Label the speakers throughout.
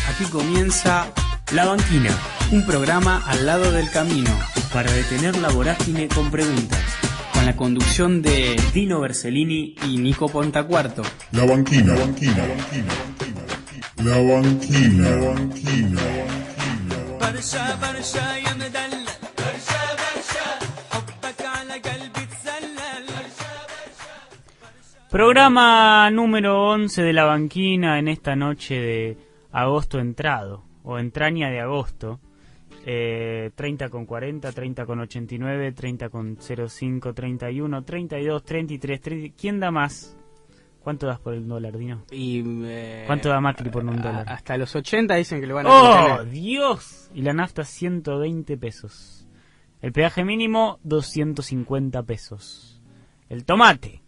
Speaker 1: Aquí comienza La Banquina, un programa al lado del camino para detener la vorágine con preguntas, con la conducción de Dino Bersellini y Nico Pontacuarto.
Speaker 2: La Banquina.
Speaker 3: Programa número 11 de La Banquina en esta noche de agosto entrado, o entraña de agosto. 30 con 40, 30 con 89, 30 con 05, 31, 32, 33, 30. ¿Quién da más? ¿Cuánto das por el dólar, Dino? ¿Cuánto da Macri por un dólar?
Speaker 1: Hasta los 80 dicen que lo van a
Speaker 3: ¡Oh,
Speaker 1: tener.
Speaker 3: Dios! Y la nafta 120 pesos. El peaje mínimo 250 pesos. El tomate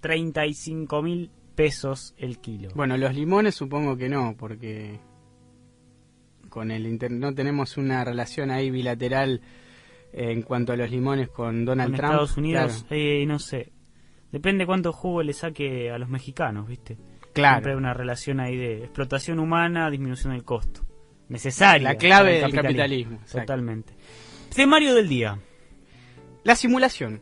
Speaker 3: 35.000 pesos el kilo.
Speaker 1: Bueno, los limones supongo que no, porque con el no tenemos una relación ahí bilateral en cuanto a los limones con Donald Trump.
Speaker 3: Estados Unidos,
Speaker 1: claro.
Speaker 3: No sé. Depende cuánto jugo le saque a los mexicanos, ¿viste?
Speaker 1: Claro.
Speaker 3: Siempre hay una relación ahí de explotación humana, disminución del costo. Necesaria.
Speaker 1: La clave
Speaker 3: para
Speaker 1: del capitalismo.
Speaker 3: Totalmente. Temario del día.
Speaker 1: La simulación.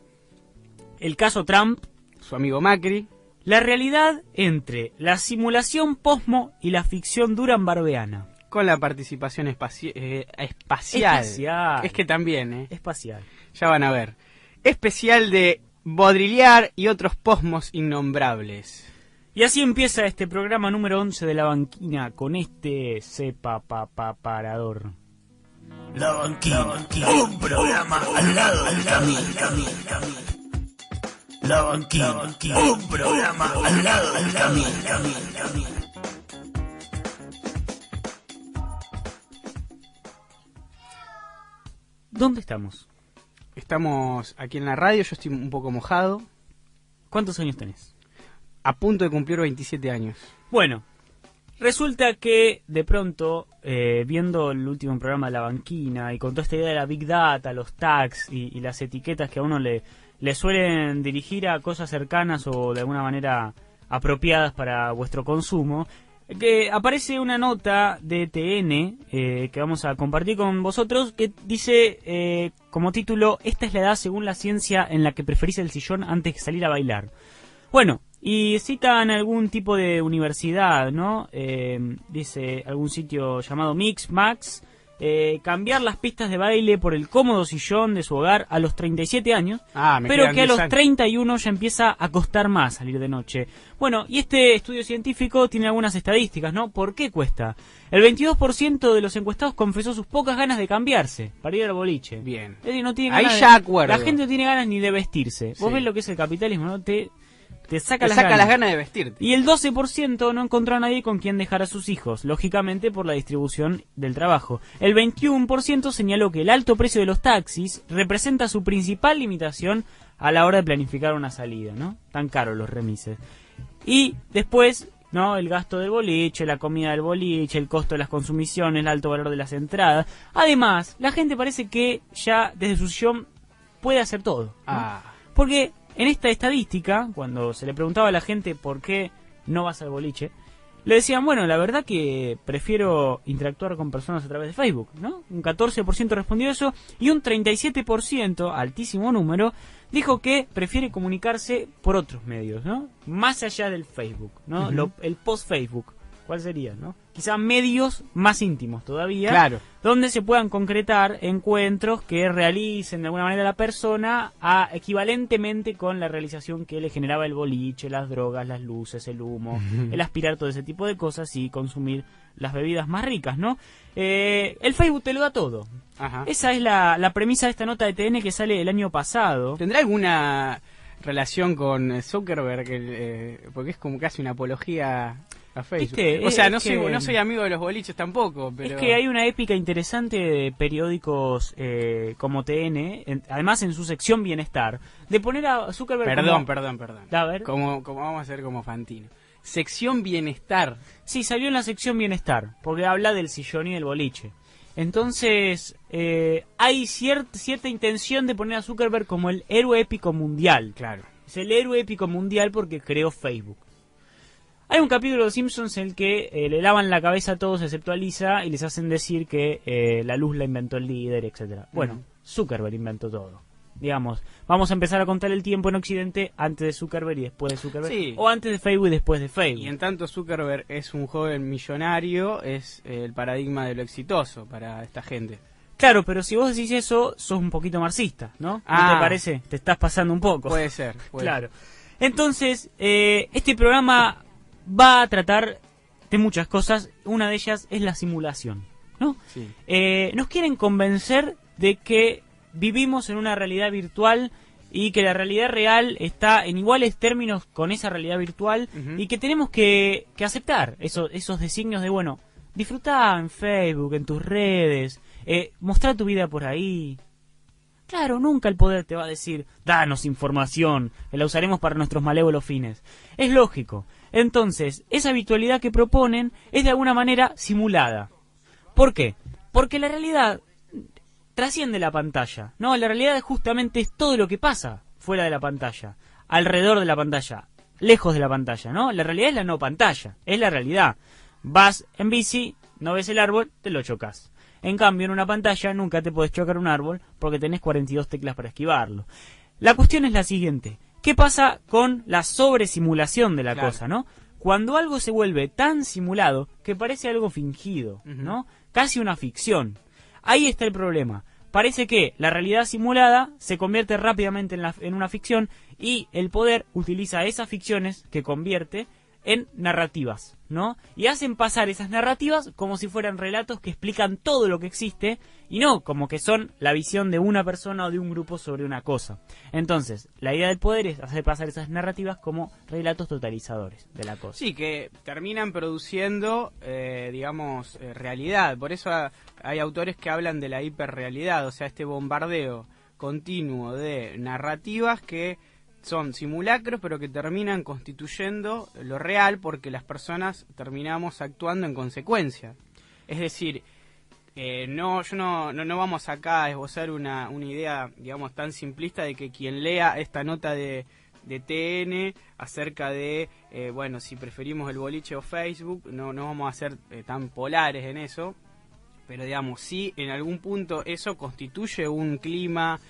Speaker 3: El caso Trump.
Speaker 1: Su amigo Macri.
Speaker 3: La realidad entre la simulación posmo y la ficción durambarbeana.
Speaker 1: Con la participación espacial. Es que también,
Speaker 3: Espacial.
Speaker 1: Ya van a ver. Especial de Baudrillard y otros posmos innombrables.
Speaker 3: Y así empieza este programa número 11 de La Banquina con este parador.
Speaker 4: La Banquina, un programa al lado del camino. La Banquina, un programa al lado del camino.
Speaker 3: ¿Dónde estamos?
Speaker 1: Estamos aquí en la radio, yo estoy un poco mojado.
Speaker 3: ¿Cuántos años tenés?
Speaker 1: A punto de cumplir 27 años.
Speaker 3: Bueno, resulta que de pronto, viendo el último programa de La Banquina y con toda esta idea de la Big Data, los tags y las etiquetas que a uno le suelen dirigir a cosas cercanas o de alguna manera apropiadas para vuestro consumo, que aparece una nota de TN que vamos a compartir con vosotros que dice como título: esta es la edad según la ciencia en la que preferís el sillón antes que salir a bailar. Bueno, y citan algún tipo de universidad, ¿no? Dice algún sitio llamado Mix Max. Cambiar las pistas de baile por el cómodo sillón de su hogar a los 37 años, pero que a los 31 ya empieza a costar más salir de noche. Bueno, y este estudio científico tiene algunas estadísticas, ¿no? ¿Por qué cuesta? El 22% de los encuestados confesó sus pocas ganas de cambiarse para ir al boliche.
Speaker 1: Bien.
Speaker 3: Es decir, no tiene
Speaker 1: Ahí
Speaker 3: ganas
Speaker 1: ya acuerdo.
Speaker 3: La gente no tiene ganas ni de vestirse. Vos ves lo que es el capitalismo, ¿no? Te saca las
Speaker 1: ganas de vestirte.
Speaker 3: Y el 12% no encontró a nadie con quien dejar a sus hijos, lógicamente por la distribución del trabajo. El 21% señaló que el alto precio de los taxis representa su principal limitación a la hora de planificar una salida, ¿no? Tan caros los remises. Y después, ¿no? El gasto del boliche, la comida del boliche, el costo de las consumiciones, el alto valor de las entradas. Además, la gente parece que ya desde su sillón puede hacer todo, ¿no? Porque en esta estadística, cuando se le preguntaba a la gente por qué no vas al boliche, le decían, bueno, la verdad que prefiero interactuar con personas a través de Facebook, ¿no? Un 14% respondió eso y un 37%, altísimo número, dijo que prefiere comunicarse por otros medios, ¿no? Más allá del Facebook, ¿no? El post-Facebook, ¿cuál sería, no? Quizá medios más íntimos todavía,
Speaker 1: claro,
Speaker 3: donde se puedan concretar encuentros que realicen de alguna manera la persona equivalentemente con la realización que le generaba el boliche, las drogas, las luces, el humo, el aspirar todo ese tipo de cosas y consumir las bebidas más ricas, ¿no? El Facebook te lo da todo.
Speaker 1: Ajá.
Speaker 3: Esa es la premisa de esta nota de TN que sale el año pasado.
Speaker 1: ¿Tendrá alguna relación con Zuckerberg? Porque es como casi una apología a Facebook.
Speaker 3: ¿Viste?
Speaker 1: O sea, no soy amigo de los boliches tampoco, pero...
Speaker 3: Es que hay una épica interesante de periódicos como TN, además en su sección Bienestar, de poner a Zuckerberg
Speaker 1: Perdón.
Speaker 3: A ver.
Speaker 1: Como vamos a hacer como Fantino. Sección Bienestar.
Speaker 3: Sí, salió en la sección Bienestar, porque habla del sillón y del boliche. Entonces, hay cierta intención de poner a Zuckerberg como el héroe épico mundial.
Speaker 1: Claro.
Speaker 3: Es el héroe épico mundial porque creó Facebook. Hay un capítulo de Los Simpsons en el que le lavan la cabeza a todos excepto a Lisa y les hacen decir que la luz la inventó el líder, etcétera. Bueno, Zuckerberg inventó todo. Digamos, vamos a empezar a contar el tiempo en Occidente antes de Zuckerberg y después de Zuckerberg.
Speaker 1: Sí.
Speaker 3: O antes de Facebook y después de Facebook.
Speaker 1: Y en tanto Zuckerberg es un joven millonario, es el paradigma de lo exitoso para esta gente.
Speaker 3: Claro, pero si vos decís eso, sos un poquito marxista, ¿no? ¿No te parece? Te estás pasando un poco.
Speaker 1: Puede ser.
Speaker 3: Claro. Entonces, este programa va a tratar de muchas cosas. Una de ellas es la simulación, ¿no?
Speaker 1: Sí.
Speaker 3: Nos quieren convencer de que vivimos en una realidad virtual y que la realidad real está en iguales términos con esa realidad virtual y que tenemos que aceptar esos designios de, bueno, disfrutá en Facebook, en tus redes, mostrar tu vida por ahí. Claro, nunca el poder te va a decir, danos información, que la usaremos para nuestros malévolos fines. Es lógico. Entonces, esa virtualidad que proponen es de alguna manera simulada. ¿Por qué? Porque la realidad trasciende la pantalla, ¿no? La realidad justamente es todo lo que pasa fuera de la pantalla, alrededor de la pantalla, lejos de la pantalla, ¿no? La realidad es la no pantalla, es la realidad. Vas en bici, no ves el árbol, te lo chocas. En cambio, en una pantalla nunca te podés chocar un árbol porque tenés 42 teclas para esquivarlo. La cuestión es la siguiente, ¿qué pasa con la sobresimulación de la cosa, ¿no? Cuando algo se vuelve tan simulado que parece algo fingido, ¿no? Casi una ficción. Ahí está el problema. Parece que la realidad simulada se convierte rápidamente en una ficción y el poder utiliza esas ficciones que convierte en narrativas, ¿no? Y hacen pasar esas narrativas como si fueran relatos que explican todo lo que existe y no como que son la visión de una persona o de un grupo sobre una cosa. Entonces, la idea del poder es hacer pasar esas narrativas como relatos totalizadores de la cosa.
Speaker 1: Sí, que terminan produciendo, realidad. Por eso hay autores que hablan de la hiperrealidad, o sea, este bombardeo continuo de narrativas que son simulacros, pero que terminan constituyendo lo real porque las personas terminamos actuando en consecuencia. Es decir, no vamos acá a esbozar una idea, digamos, tan simplista de que quien lea esta nota de TN acerca de, si preferimos el boliche o Facebook, no vamos a ser tan polares en eso, pero digamos, sí, en algún punto eso constituye un clima,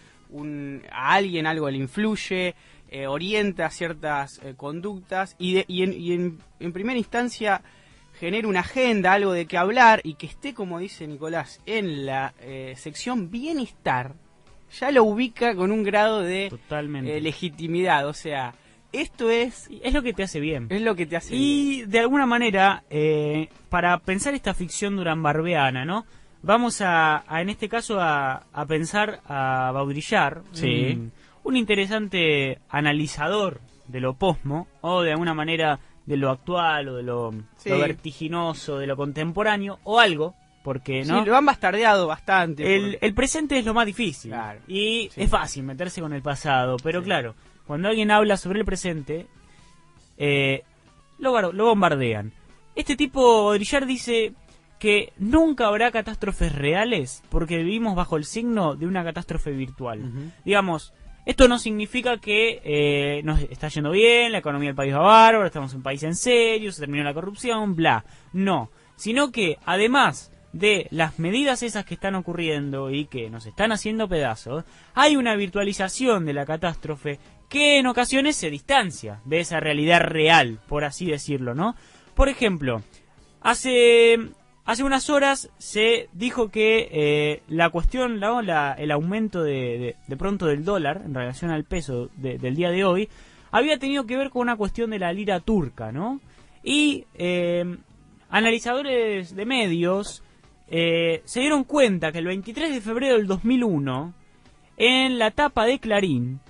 Speaker 1: a alguien algo le influye, orienta ciertas conductas y en primera instancia genera una agenda, algo de qué hablar y que esté, como dice Nicolás, en la sección bienestar, ya lo ubica con un grado de legitimidad. O sea, esto es
Speaker 3: lo que te hace bien.
Speaker 1: Es lo que te hace
Speaker 3: y
Speaker 1: bien.
Speaker 3: De alguna manera, para pensar esta ficción durambarbeana, ¿no? Vamos en este caso a pensar a Baudrillard,
Speaker 1: sí,
Speaker 3: un interesante analizador de lo posmo, o de alguna manera de lo actual, o de lo vertiginoso, de lo contemporáneo, o algo, porque no.
Speaker 1: Sí, lo han bastardeado bastante.
Speaker 3: El presente es lo más difícil,
Speaker 1: claro,
Speaker 3: y es fácil meterse con el pasado, pero claro, cuando alguien habla sobre el presente, lo bombardean. Este tipo, Baudrillard, dice que nunca habrá catástrofes reales porque vivimos bajo el signo de una catástrofe virtual. Digamos, esto no significa que nos está yendo bien, la economía del país va bárbaro, estamos en un país en serio, se terminó la corrupción, bla. No, sino que además de las medidas esas que están ocurriendo y que nos están haciendo pedazos, hay una virtualización de la catástrofe que en ocasiones se distancia de esa realidad real, por así decirlo, ¿no? Por ejemplo, hace unas horas se dijo que la cuestión, el aumento de pronto del dólar en relación al peso del día de hoy, había tenido que ver con una cuestión de la lira turca, ¿no? Y analizadores de medios se dieron cuenta que el 23 de febrero del 2001, en la tapa de Clarín,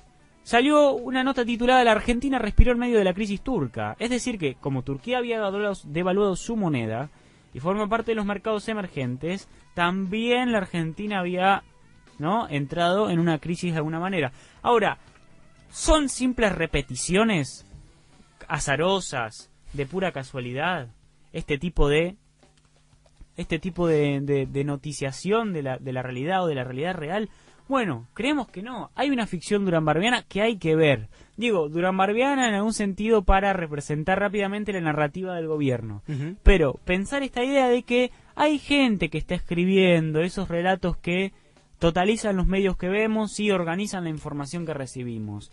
Speaker 3: salió una nota titulada "La Argentina respiró en medio de la crisis turca". Es decir que, como Turquía había devaluado su moneda y forma parte de los mercados emergentes, también la Argentina había entrado en una crisis de alguna manera. Ahora, ¿son simples repeticiones azarosas, de pura casualidad, este tipo de noticiación de la realidad o de la realidad real? Bueno, creemos que no. Hay una ficción duranbarbiana que hay que ver. Digo, duranbarbiana en algún sentido para representar rápidamente la narrativa del gobierno. Pero pensar esta idea de que hay gente que está escribiendo esos relatos que totalizan los medios que vemos y organizan la información que recibimos.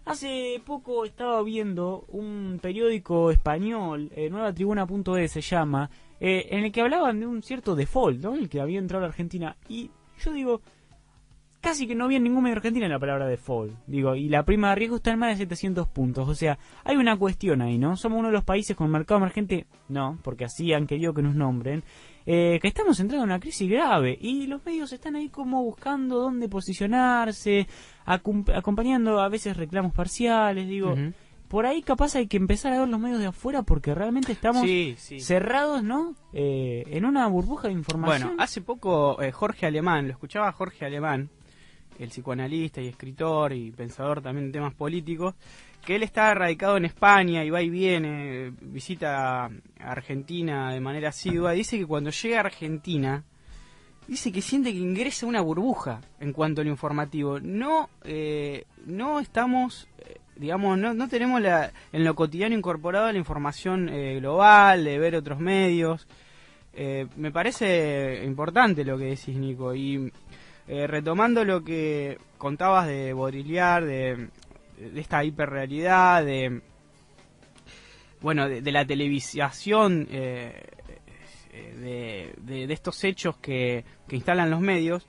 Speaker 3: Hace poco estaba viendo un periódico español, nuevatribuna.es se llama, en el que hablaban de un cierto default, ¿no? El que había entrado a la Argentina. Y yo digo, casi que no había en ningún medio argentino la palabra default. Digo, y la prima de riesgo está en más de 700 puntos. O sea, hay una cuestión ahí, ¿no? Somos uno de los países con mercado emergente, no, porque así han querido que nos nombren, que estamos entrando en una crisis grave. Y los medios están ahí como buscando dónde posicionarse, acompañando a veces reclamos parciales, digo... Por ahí capaz hay que empezar a ver los medios de afuera porque realmente estamos cerrados, ¿no? En una burbuja de información.
Speaker 2: Bueno, hace poco Jorge Alemán, lo escuchaba Jorge Alemán, el psicoanalista y escritor y pensador también en temas políticos, que él está radicado en España y va y viene, visita a Argentina de manera asidua, dice que cuando llega a Argentina, dice que siente que ingresa una burbuja en cuanto a lo informativo. No estamos... digamos, no tenemos en lo cotidiano incorporado la información global, de ver otros medios. Me parece importante lo que decís, Nico. Y retomando lo que contabas de Baudrillard, de esta hiperrealidad, de la televisación de estos hechos que instalan los medios.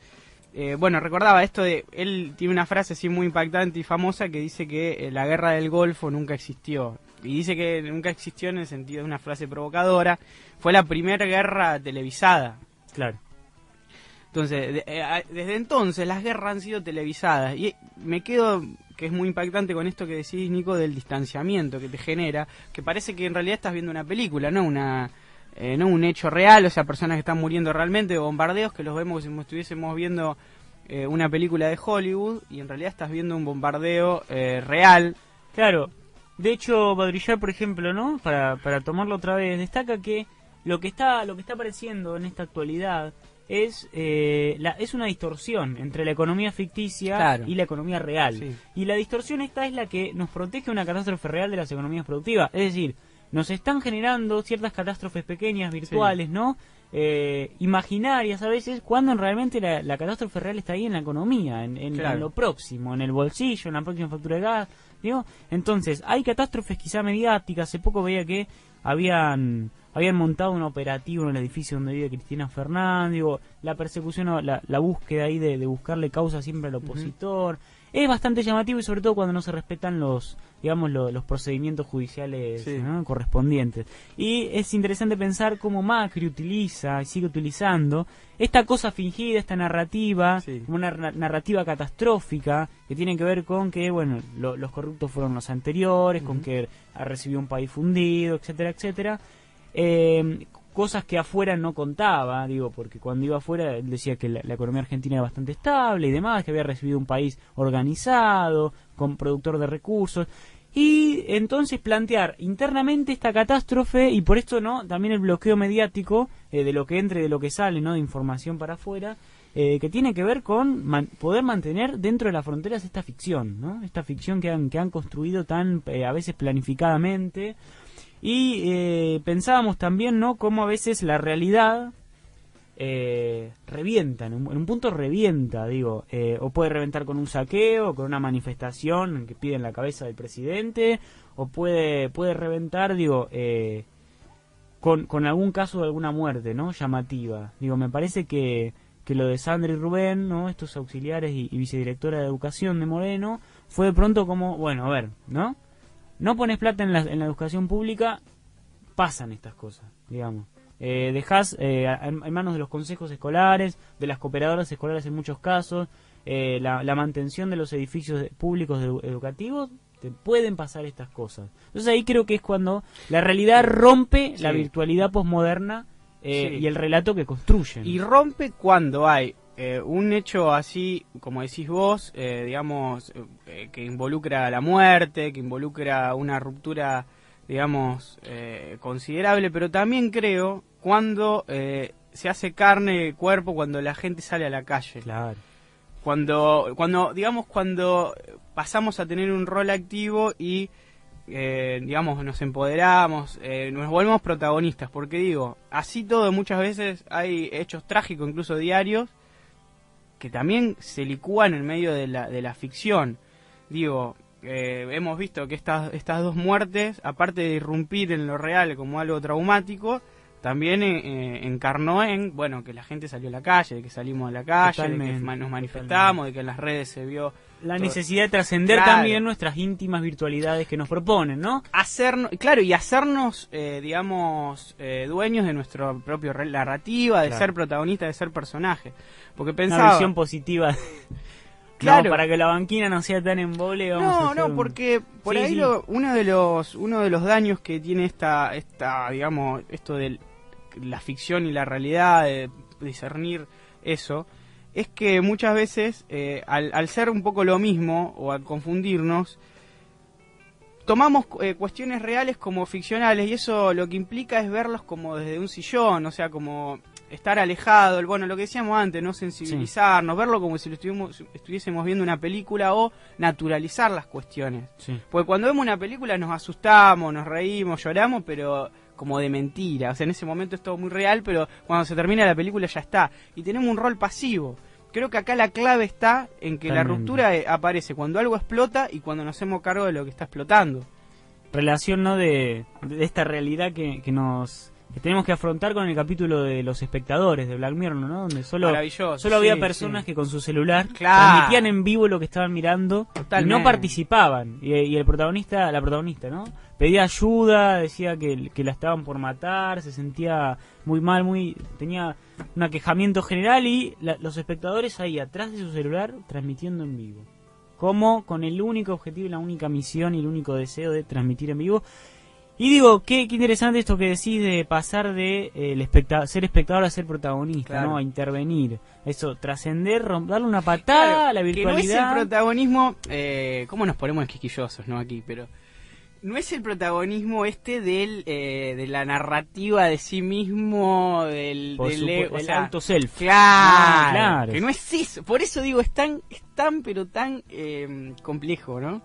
Speaker 2: Recordaba esto de... Él tiene una frase así muy impactante y famosa que dice que la guerra del Golfo nunca existió. Y dice que nunca existió en el sentido de una frase provocadora. Fue la primera guerra televisada.
Speaker 3: Claro.
Speaker 2: Entonces, desde entonces las guerras han sido televisadas. Y me quedo, que es muy impactante con esto que decís, Nico, del distanciamiento que te genera. Que parece que en realidad estás viendo una película, no un hecho real, o sea, personas que están muriendo realmente, bombardeos que los vemos como si estuviésemos viendo una película de Hollywood y en realidad estás viendo un bombardeo real.
Speaker 3: Claro, de hecho, Baudrillard, por ejemplo, ¿no? Para tomarlo otra vez, destaca que lo que está apareciendo en esta actualidad es una distorsión entre la economía ficticia y la economía real. Sí. Y la distorsión esta es la que nos protege una catástrofe real de las economías productivas, es decir, nos están generando ciertas catástrofes pequeñas, virtuales, ¿no? Imaginarias a veces, cuando realmente la catástrofe real está ahí en la economía, en lo próximo, en el bolsillo, en la próxima factura de gas, ¿digo? Entonces, hay catástrofes quizá mediáticas. Hace poco veía que habían montado un operativo en el edificio donde vive Cristina Fernández, digo, la persecución, la búsqueda ahí de buscarle causa siempre al opositor. Es bastante llamativo y sobre todo cuando no se respetan los procedimientos judiciales, ¿no? correspondientes. Y es interesante pensar cómo Macri utiliza y sigue utilizando esta cosa fingida, esta narrativa, como una narrativa catastrófica que tiene que ver con que, bueno, los corruptos fueron los anteriores, con que ha recibido un país fundido, etcétera, etcétera. Cosas que afuera no contaba, digo, porque cuando iba afuera él decía que la economía argentina era bastante estable y demás, que había recibido un país organizado, con productor de recursos, y entonces plantear internamente esta catástrofe, y por esto no también el bloqueo mediático de lo que entra y de lo que sale, no de información para afuera, que tiene que ver con poder mantener dentro de las fronteras esta ficción, ¿no? Esta ficción que han construido tan a veces planificadamente. Y pensábamos también, ¿no?, cómo a veces la realidad revienta, en un punto revienta, digo, o puede reventar con un saqueo, con una manifestación en que piden la cabeza del presidente, o puede reventar, digo, con algún caso de alguna muerte, ¿no?, llamativa. Digo, me parece que lo de Sandra y Rubén, ¿no?, estos auxiliares y vicedirectora de Educación de Moreno, fue de pronto como, bueno, a ver, ¿no? No pones plata en la educación pública, pasan estas cosas, digamos. Dejás en manos de los consejos escolares, de las cooperadoras escolares en muchos casos, la mantención de los edificios públicos educativos, te pueden pasar estas cosas. Entonces ahí creo que es cuando la realidad rompe la virtualidad posmoderna y el relato que construyen.
Speaker 2: Y rompe cuando hay un hecho así, como decís vos, digamos, que involucra la muerte, que involucra una ruptura, digamos, considerable, pero también creo cuando se hace carne de cuerpo, cuando la gente sale a la calle.
Speaker 3: Claro.
Speaker 2: cuando pasamos a tener un rol activo y digamos, nos empoderamos, nos volvemos protagonistas, porque digo, así todo muchas veces hay hechos trágicos, incluso diarios, que también se licúan en medio de la ficción. Digo, hemos visto que estas dos muertes, aparte de irrumpir en lo real como algo traumático, también encarnó en, bueno, que la gente salió a la calle, de que salimos a la calle,
Speaker 3: Totalmente,
Speaker 2: de que nos manifestamos, de que en las redes se vio
Speaker 3: la
Speaker 2: todo.
Speaker 3: necesidad de trascender
Speaker 2: Claro.
Speaker 3: también nuestras íntimas virtualidades que nos proponen, ¿no?
Speaker 2: Hacernos, digamos, dueños de nuestra propia narrativa, de
Speaker 3: Claro.
Speaker 2: ser protagonistas, de ser personajes. Porque
Speaker 3: Una
Speaker 2: pensaba...
Speaker 3: visión positiva.
Speaker 2: Claro.
Speaker 3: No, para que la banquina no sea tan embole, vamos a hacer
Speaker 2: porque por
Speaker 3: Sí,
Speaker 2: ahí
Speaker 3: sí.
Speaker 2: uno de los daños que tiene esta digamos, esto de la ficción y la realidad, de discernir eso, es que muchas veces, al ser un poco lo mismo, o al confundirnos, tomamos cuestiones reales como ficcionales, y eso lo que implica es verlos como desde un sillón, o sea, como estar alejado, bueno, lo que decíamos antes, no sensibilizarnos, verlo como si estuviésemos viendo una película, o naturalizar las cuestiones.
Speaker 3: Sí.
Speaker 2: Porque cuando vemos una película nos asustamos, nos reímos, lloramos, pero como de mentira. O sea, en ese momento es todo muy real, pero cuando se termina la película ya está. Y tenemos un rol pasivo. Creo que acá la clave está en que la
Speaker 3: Totalmente.
Speaker 2: ruptura aparece cuando algo explota y cuando nos hacemos cargo de lo que está explotando.
Speaker 3: Relación, ¿no? de esta realidad que tenemos que afrontar con el capítulo de los espectadores de Black Mirror, ¿no? Donde solo
Speaker 2: Maravilloso.
Speaker 3: había
Speaker 2: sí,
Speaker 3: personas
Speaker 2: sí.
Speaker 3: que con su celular
Speaker 2: Claro.
Speaker 3: transmitían en vivo lo que estaban mirando
Speaker 2: Totalmente.
Speaker 3: y no participaban. Y el protagonista, la protagonista, ¿no? Pedía ayuda, decía que la estaban por matar, se sentía muy mal, tenía un aquejamiento general, y los espectadores ahí atrás de su celular transmitiendo en vivo. Como con el único objetivo y la única misión y el único deseo de transmitir en vivo. Y digo, qué interesante esto que decís de pasar de ser espectador a ser protagonista,
Speaker 2: Claro.
Speaker 3: ¿no? A intervenir. Eso, trascender, darle una patada
Speaker 2: Claro,
Speaker 3: a la virtualidad.
Speaker 2: Que no es el protagonismo, ¿cómo nos ponemos quisquillosos, no? Aquí, pero no es el protagonismo de la narrativa de sí mismo, del
Speaker 3: El
Speaker 2: o sea,
Speaker 3: auto-self.
Speaker 2: claro,
Speaker 3: Claro.
Speaker 2: que no es eso. Por eso digo, es tan pero tan complejo, ¿no?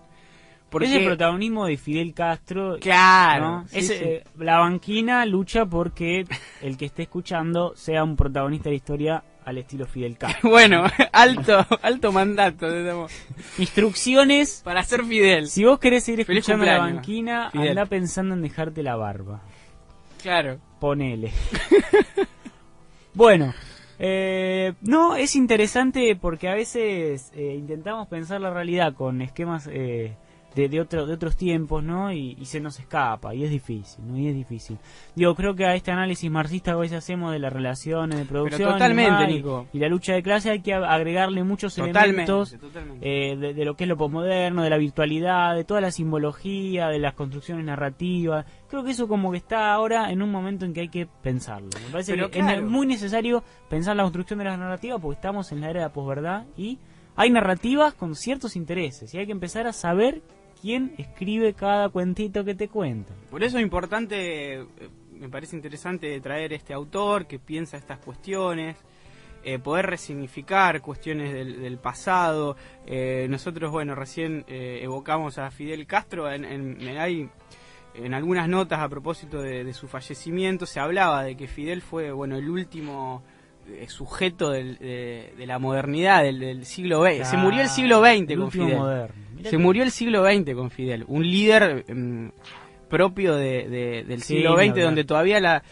Speaker 2: Porque
Speaker 3: Es el protagonismo de Fidel Castro.
Speaker 2: claro,
Speaker 3: ¿no?
Speaker 2: sí,
Speaker 3: Es,
Speaker 2: sí.
Speaker 3: la banquina lucha porque el que esté escuchando sea un protagonista de la historia al estilo Fidel Castro.
Speaker 2: Bueno, alto mandato tenemos
Speaker 3: Instrucciones.
Speaker 2: para ser Fidel.
Speaker 3: Si vos querés seguir
Speaker 2: Feliz
Speaker 3: escuchando la
Speaker 2: cumpleaños,
Speaker 3: banquina,
Speaker 2: Fidel.
Speaker 3: andá pensando en dejarte la barba.
Speaker 2: Claro.
Speaker 3: Ponele. Bueno, no, es interesante porque a veces intentamos pensar la realidad con esquemas de otros tiempos, ¿no? Y se nos escapa, y es difícil, ¿no? Y es difícil. Digo, creo que a este análisis marxista que a veces hacemos de las relaciones de producción
Speaker 2: totalmente,
Speaker 3: y
Speaker 2: Nico.
Speaker 3: y la lucha de clase, hay que agregarle muchos elementos
Speaker 2: Totalmente.
Speaker 3: de lo que es lo posmoderno, de la virtualidad, de toda la simbología, de las construcciones narrativas. Creo que eso como que está ahora en un momento en que hay que pensarlo. Me parece
Speaker 2: Pero
Speaker 3: que
Speaker 2: claro.
Speaker 3: es muy necesario pensar la construcción de las narrativas porque estamos en la era de la posverdad y hay narrativas con ciertos intereses y hay que empezar a saber quién escribe cada cuentito que te cuentan.
Speaker 2: Por eso es importante, me parece interesante traer este autor que piensa estas cuestiones, poder resignificar cuestiones del pasado. Nosotros, bueno, recién evocamos a Fidel Castro, en algunas notas a propósito de su fallecimiento se hablaba de que Fidel fue, bueno, el último sujeto de la modernidad del siglo XX. Se murió el siglo XX
Speaker 3: El
Speaker 2: con
Speaker 3: último
Speaker 2: Fidel.
Speaker 3: moderno. Mirá
Speaker 2: Se
Speaker 3: que-
Speaker 2: murió el siglo XX con Fidel, un líder propio del
Speaker 3: Sí,
Speaker 2: siglo
Speaker 3: ni
Speaker 2: XX,
Speaker 3: hablar.
Speaker 2: donde todavía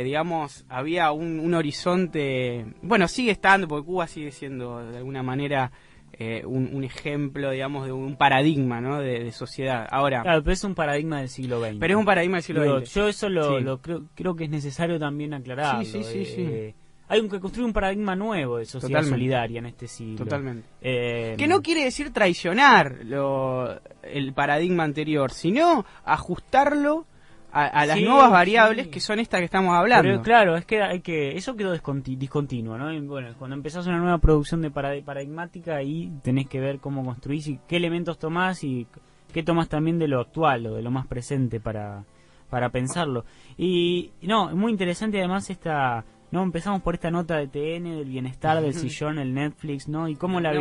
Speaker 2: digamos, había un horizonte, bueno, sigue estando, porque Cuba sigue siendo de alguna manera un ejemplo, digamos, de un paradigma, ¿no? de sociedad. Ahora,
Speaker 3: Claro, pero es un paradigma del siglo XX.
Speaker 2: pero es un paradigma del siglo
Speaker 3: Digo,
Speaker 2: XX.
Speaker 3: yo eso
Speaker 2: Sí.
Speaker 3: lo creo que es necesario también aclararlo.
Speaker 2: Sí, sí, sí, sí.
Speaker 3: Hay que construir un paradigma nuevo de sociedad
Speaker 2: Totalmente.
Speaker 3: solidaria en este siglo.
Speaker 2: Totalmente.
Speaker 3: Eh,
Speaker 2: Que no quiere decir traicionar el paradigma anterior, sino ajustarlo a las
Speaker 3: Sí,
Speaker 2: nuevas variables
Speaker 3: sí.
Speaker 2: que son estas que estamos hablando.
Speaker 3: Pero claro, es que eso quedó discontinuo, ¿no? Y bueno, cuando empezás una nueva producción de paradigmática, ahí tenés que ver cómo construís y qué elementos tomás y qué tomás también de lo actual o de lo más presente para pensarlo. Y no, es muy interesante además ¿no? Empezamos por esta nota de TN, del bienestar, del sillón, el Netflix, ¿no? Y cómo la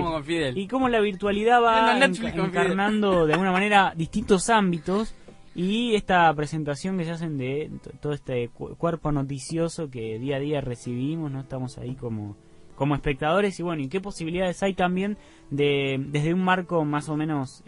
Speaker 3: virtualidad va encarnando de alguna manera distintos ámbitos, y esta presentación que se hacen de todo este cuerpo noticioso que día a día recibimos, ¿no? Estamos ahí como espectadores, y bueno, y qué posibilidades hay también desde un marco más o menos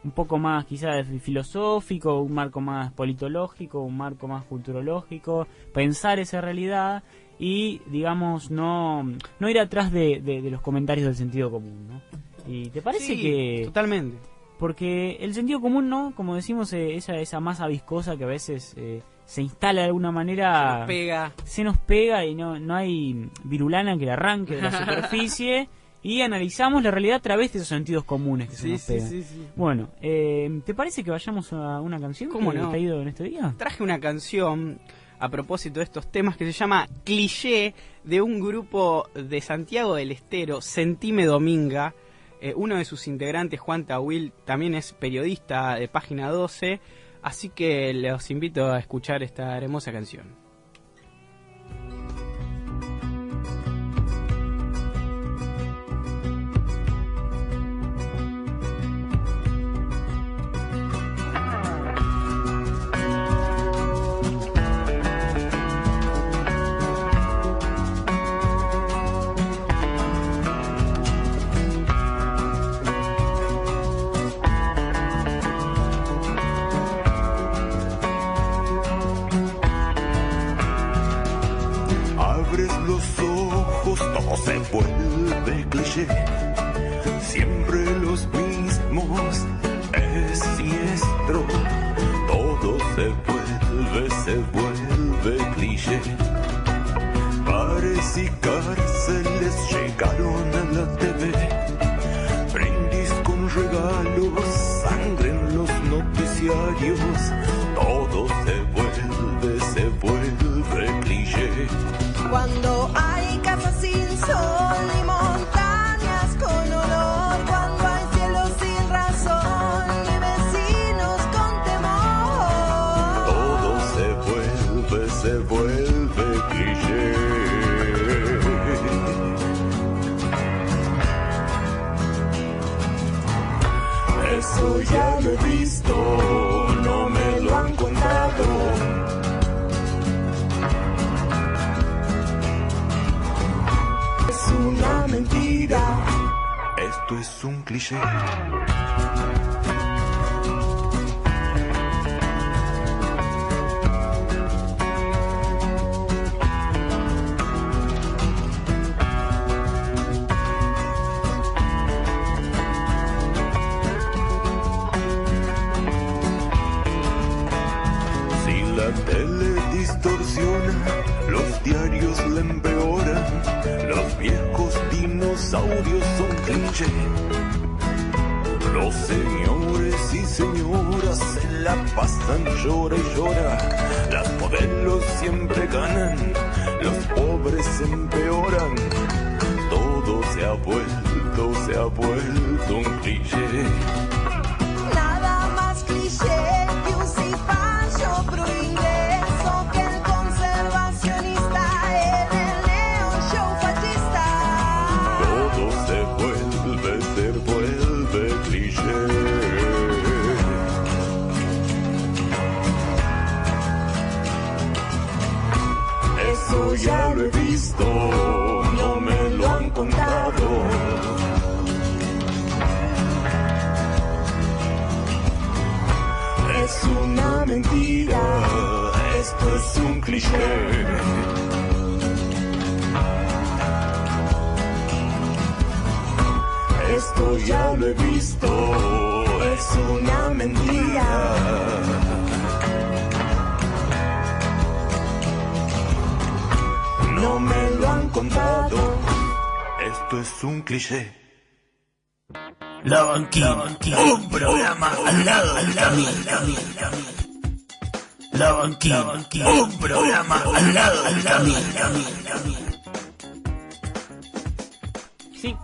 Speaker 3: un poco más quizás filosófico, un marco más politológico, un marco más culturológico, pensar esa realidad y, digamos, no ir atrás de los comentarios del sentido común, ¿no? ¿Y te parece que...?
Speaker 2: Totalmente.
Speaker 3: Porque el sentido común, ¿no? Como decimos, esa masa viscosa que a veces se instala de alguna manera... Se nos pega y no hay virulana que la arranque de la superficie... Y analizamos la realidad a través de esos sentidos comunes que se nos pegan. Sí. Bueno, ¿te parece que vayamos a una canción que he traído en este día?
Speaker 2: Traje una canción a propósito de estos temas que se llama Cliché, de un grupo de Santiago del Estero, Sentime Dominga. Uno de sus integrantes, Juan Tawil, también es periodista de Página 12, así que los invito a escuchar esta hermosa canción.
Speaker 5: Se vuelve cliché, siempre los mismos, es siniestro, todo se vuelve cliché. Bares y cárceles llegaron a la TV, brindis con regalos, sangre en los noticiarios, todo se vuelve cliché.
Speaker 6: Cuando hay casas sin sol y montañas con olor, cuando hay cielos sin razón y vecinos con temor,
Speaker 5: todo se vuelve cliché. Eso ya lo he visto, no me lo han contado. Una mentira, esto es un cliché. Si la tele distorsiona, los diarios la empeoran, los viejos dinosaurios son cliché. Los señores y señoras se la pasan llora y llora. Las modelos siempre ganan, los pobres empeoran. Todo se ha vuelto un cliché.
Speaker 6: nada más cliché que un cipayo pro-ingreso, que el conservacionista en el neon show fascista.
Speaker 5: Todo se vuelve cliché. Eso ya lo he visto, no me lo han contado. Es una mentira, esto es un cliché. Esto ya lo he visto, es una mentira. No me lo han contado, esto es un cliché.
Speaker 4: La Banquina, un programa al lado del camino. La Banquina, un programa al lado del camino.
Speaker 2: Sí,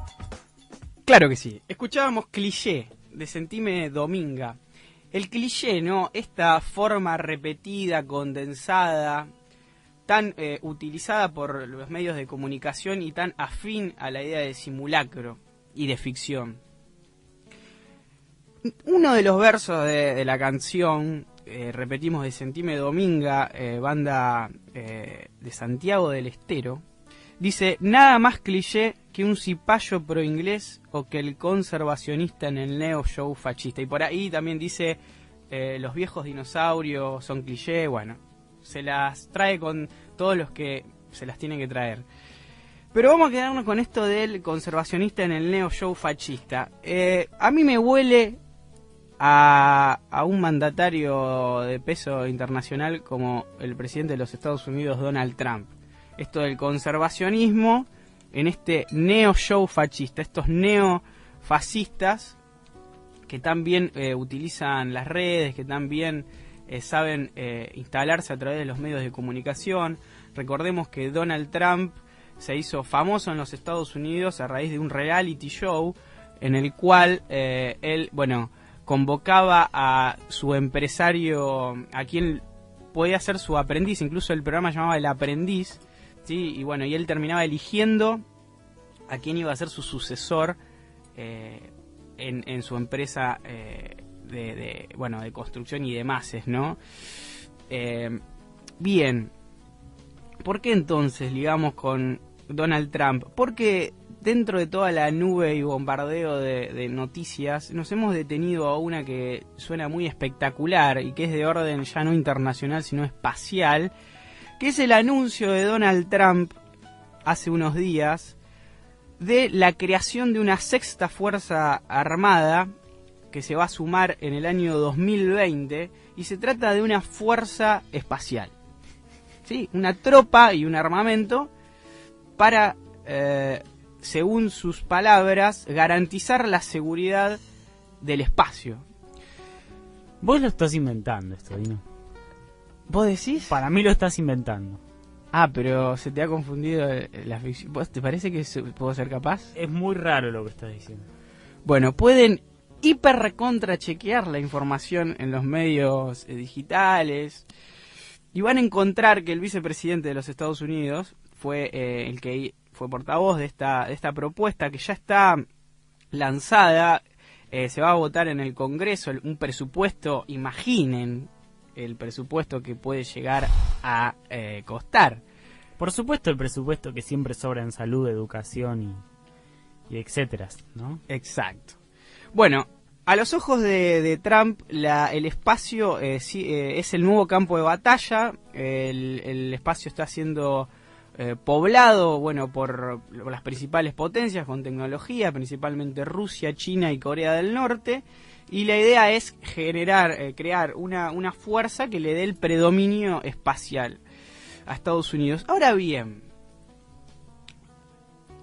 Speaker 2: claro que sí. Escuchábamos Cliché, de Sentime Dominga. El cliché, ¿no? Esta forma repetida, condensada, tan utilizada por los medios de comunicación y tan afín a la idea de simulacro y de ficción. Uno de los versos de la canción, repetimos, de Sentime Dominga, banda de Santiago del Estero, dice: nada más cliché que un cipayo pro inglés o que el conservacionista en el neo show fascista. Y por ahí también dice: los viejos dinosaurios son cliché. Bueno, se las trae con todos los que se las tienen que traer. Pero vamos a quedarnos con esto del conservacionista en el neo show fascista. A mí me huele a un mandatario de peso internacional como el presidente de los Estados Unidos, Donald Trump. Esto del conservacionismo en este neo-show fascista, estos neofascistas que también utilizan las redes, que también saben instalarse a través de los medios de comunicación. Recordemos que Donald Trump se hizo famoso en los Estados Unidos a raíz de un reality show en el cual él, bueno, convocaba a su empresario, a quien podía ser su aprendiz, incluso el programa llamaba El Aprendiz, ¿sí? Y bueno, y él terminaba eligiendo a quién iba a ser su sucesor en su empresa de construcción y demás, ¿no? Bien, ¿por qué entonces ligamos con Donald Trump? Porque dentro de toda la nube y bombardeo de noticias, nos hemos detenido a una que suena muy espectacular y que es de orden ya no internacional, sino espacial, que es el anuncio de Donald Trump hace unos días de la creación de una sexta fuerza armada que se va a sumar en el año 2020, y se trata de una fuerza espacial, ¿sí? Una tropa y un armamento para, según sus palabras, garantizar la seguridad del espacio.
Speaker 3: Vos lo estás inventando esto, Dino.
Speaker 2: ¿Vos decís?
Speaker 3: Para mí lo estás inventando.
Speaker 2: Ah, pero se te ha confundido la ficción. ¿Vos te parece que puedo ser capaz?
Speaker 3: Es muy raro lo que estás diciendo.
Speaker 2: Bueno, pueden hiper recontra chequear la información en los medios digitales y van a encontrar que el vicepresidente de los Estados Unidos fue el que fue portavoz de esta propuesta que ya está lanzada. Se va a votar en el Congreso un presupuesto, imaginen el presupuesto que puede llegar a costar.
Speaker 3: Por supuesto, el presupuesto que siempre sobra en salud, educación y etcétera, ¿no?
Speaker 2: Exacto. Bueno, a los ojos de Trump, el espacio es el nuevo campo de batalla. El espacio está siendo poblado, bueno, por las principales potencias con tecnología, principalmente Rusia, China y Corea del Norte. Y la idea es crear una fuerza que le dé el predominio espacial a Estados Unidos. Ahora bien,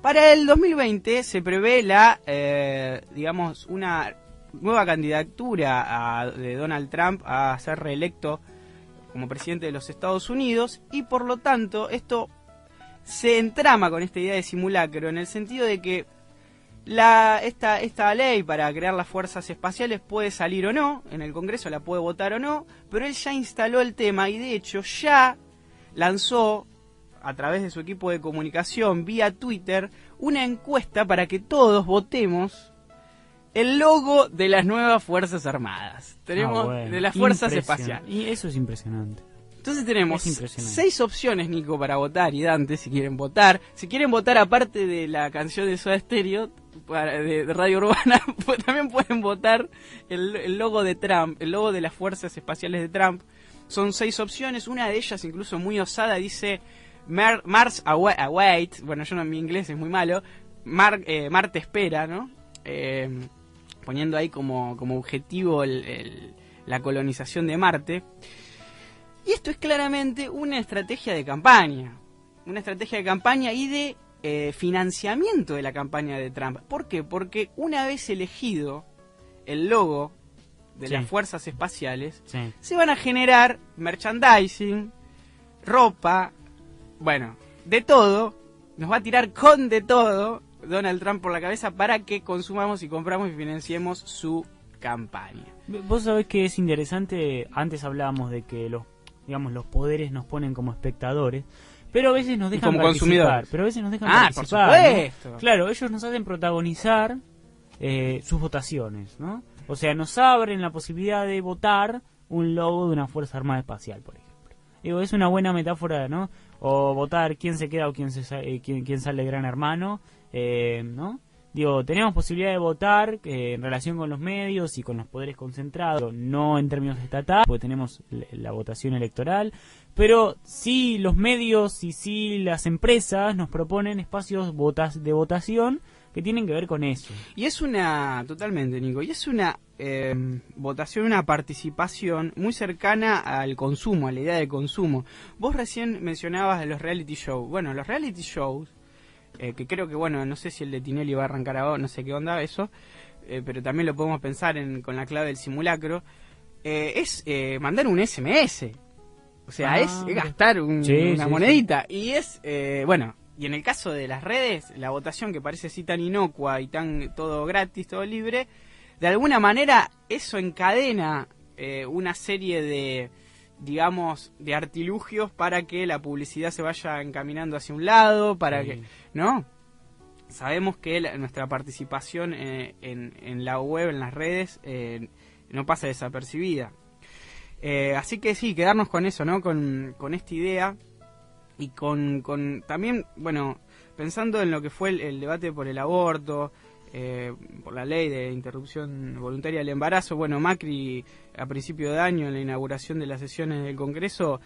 Speaker 2: para el 2020 se prevé una nueva candidatura de Donald Trump a ser reelecto como presidente de los Estados Unidos, y por lo tanto esto se entrama con esta idea de simulacro, en el sentido de que esta ley para crear las fuerzas espaciales puede salir o no, en el Congreso la puede votar o no, pero él ya instaló el tema y de hecho ya lanzó a través de su equipo de comunicación vía Twitter una encuesta para que todos votemos el logo de las nuevas Fuerzas Armadas. Tenemos de las Fuerzas Espaciales.
Speaker 3: Y eso es impresionante.
Speaker 2: Entonces tenemos 6 opciones, Nico, para votar, y Dante, si quieren votar. Si quieren votar aparte de la canción de Soda Stereo, de Radio Urbana, pues también pueden votar el logo de Trump, el logo de las Fuerzas Espaciales de Trump. Son 6 opciones, una de ellas incluso muy osada, dice Mars await, bueno, mi inglés es muy malo, Marte espera, ¿no? Poniendo ahí como objetivo la colonización de Marte. Y esto es claramente una estrategia de campaña y de financiamiento de la campaña de Trump. ¿Por qué? Porque una vez elegido el logo de las Fuerzas Espaciales, se van a generar merchandising, ropa, bueno, de todo. Nos va a tirar con de todo Donald Trump por la cabeza para que consumamos y compramos y financiemos su campaña.
Speaker 3: Vos sabés que es interesante. Antes hablábamos de que digamos, los poderes nos ponen como espectadores, pero a veces nos dejan
Speaker 2: como
Speaker 3: participar.
Speaker 2: consumidores.
Speaker 3: Pero a veces nos dejan
Speaker 2: Por
Speaker 3: participar, ¿no?
Speaker 2: supuesto.
Speaker 3: Claro, ellos nos hacen protagonizar sus votaciones, ¿no? O sea, nos abren la posibilidad de votar un logo de una Fuerza Armada Espacial, por ejemplo. Digo, es una buena metáfora, ¿no? O votar quién se queda o quién sale Gran Hermano, ¿no? Digo, tenemos posibilidad de votar en relación con los medios y con los poderes concentrados, no en términos estatales, porque tenemos la votación electoral, pero sí los medios y sí las empresas nos proponen espacios de votación que tienen que ver con eso.
Speaker 2: Y es totalmente, Nico, y es una votación, una participación muy cercana al consumo, a la idea de consumo. Vos recién mencionabas de los reality shows. Bueno, los reality shows, que creo que, bueno, no sé si el de Tinelli va a arrancar ahora, no sé qué onda eso, pero también lo podemos pensar con la clave del simulacro, es mandar un SMS. O sea, es gastar una monedita. Sí. Y es, bueno, y en el caso de las redes, la votación que parece así tan inocua y tan todo gratis, todo libre, de alguna manera eso encadena una serie de, digamos, de artilugios para que la publicidad se vaya encaminando hacia un lado, para que, ¿no? Sabemos que nuestra participación en la web, en las redes, no pasa desapercibida. Así que sí, quedarnos con eso, ¿no? Con esta idea y con también, bueno, pensando en lo que fue el debate por el aborto, por la ley de interrupción voluntaria del embarazo. Bueno, Macri a principio de año en la inauguración de las sesiones del Congreso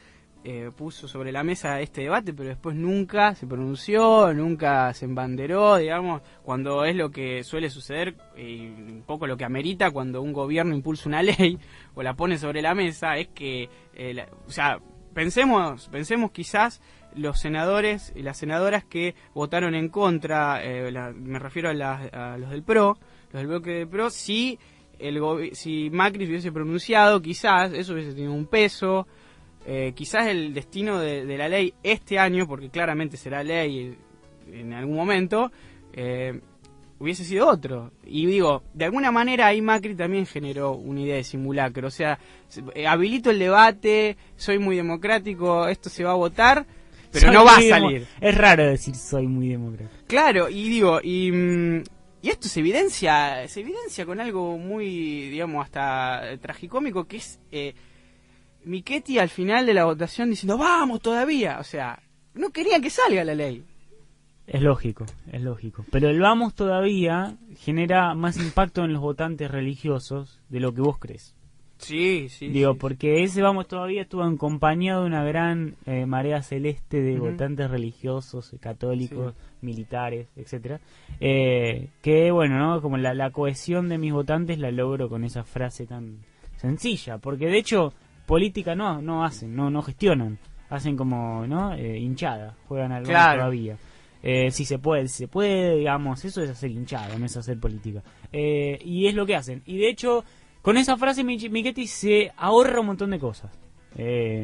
Speaker 2: puso sobre la mesa este debate, pero después nunca se pronunció, nunca se embanderó, digamos, cuando es lo que suele suceder y un poco lo que amerita cuando un gobierno impulsa una ley o la pone sobre la mesa, es que, o sea, pensemos quizás los senadores y las senadoras que votaron en contra, me refiero a los del PRO, los del bloque de PRO, si Macri se hubiese pronunciado, quizás eso hubiese tenido un peso, quizás el destino de la ley este año, porque claramente será ley en algún momento, hubiese sido otro. Y digo, de alguna manera ahí Macri también generó una idea de simulacro, o sea, habilito el debate, soy muy democrático, esto se va a votar, pero no va a salir.
Speaker 3: Es raro decir soy muy democrático.
Speaker 2: Claro, y digo, y esto se evidencia con algo muy, digamos, hasta tragicómico, que es Michetti al final de la votación diciendo, vamos todavía, o sea, no querían que salga la ley.
Speaker 3: Es lógico. Pero el vamos todavía genera más impacto en los votantes religiosos de lo que vos crees.
Speaker 2: Sí.
Speaker 3: Digo, porque ese vamos todavía estuvo acompañado de una gran marea celeste de votantes religiosos, católicos, militares, etcétera. Que bueno, ¿no? Como la cohesión de mis votantes la logro con esa frase tan sencilla, porque de hecho política no hacen, no gestionan, hacen como, ¿no? Hinchada, juegan al vamos todavía. Si se puede, digamos, eso es hacer hinchada, no es hacer política. Y es lo que hacen. Y de hecho, con esa frase Michetti se ahorra un montón de cosas.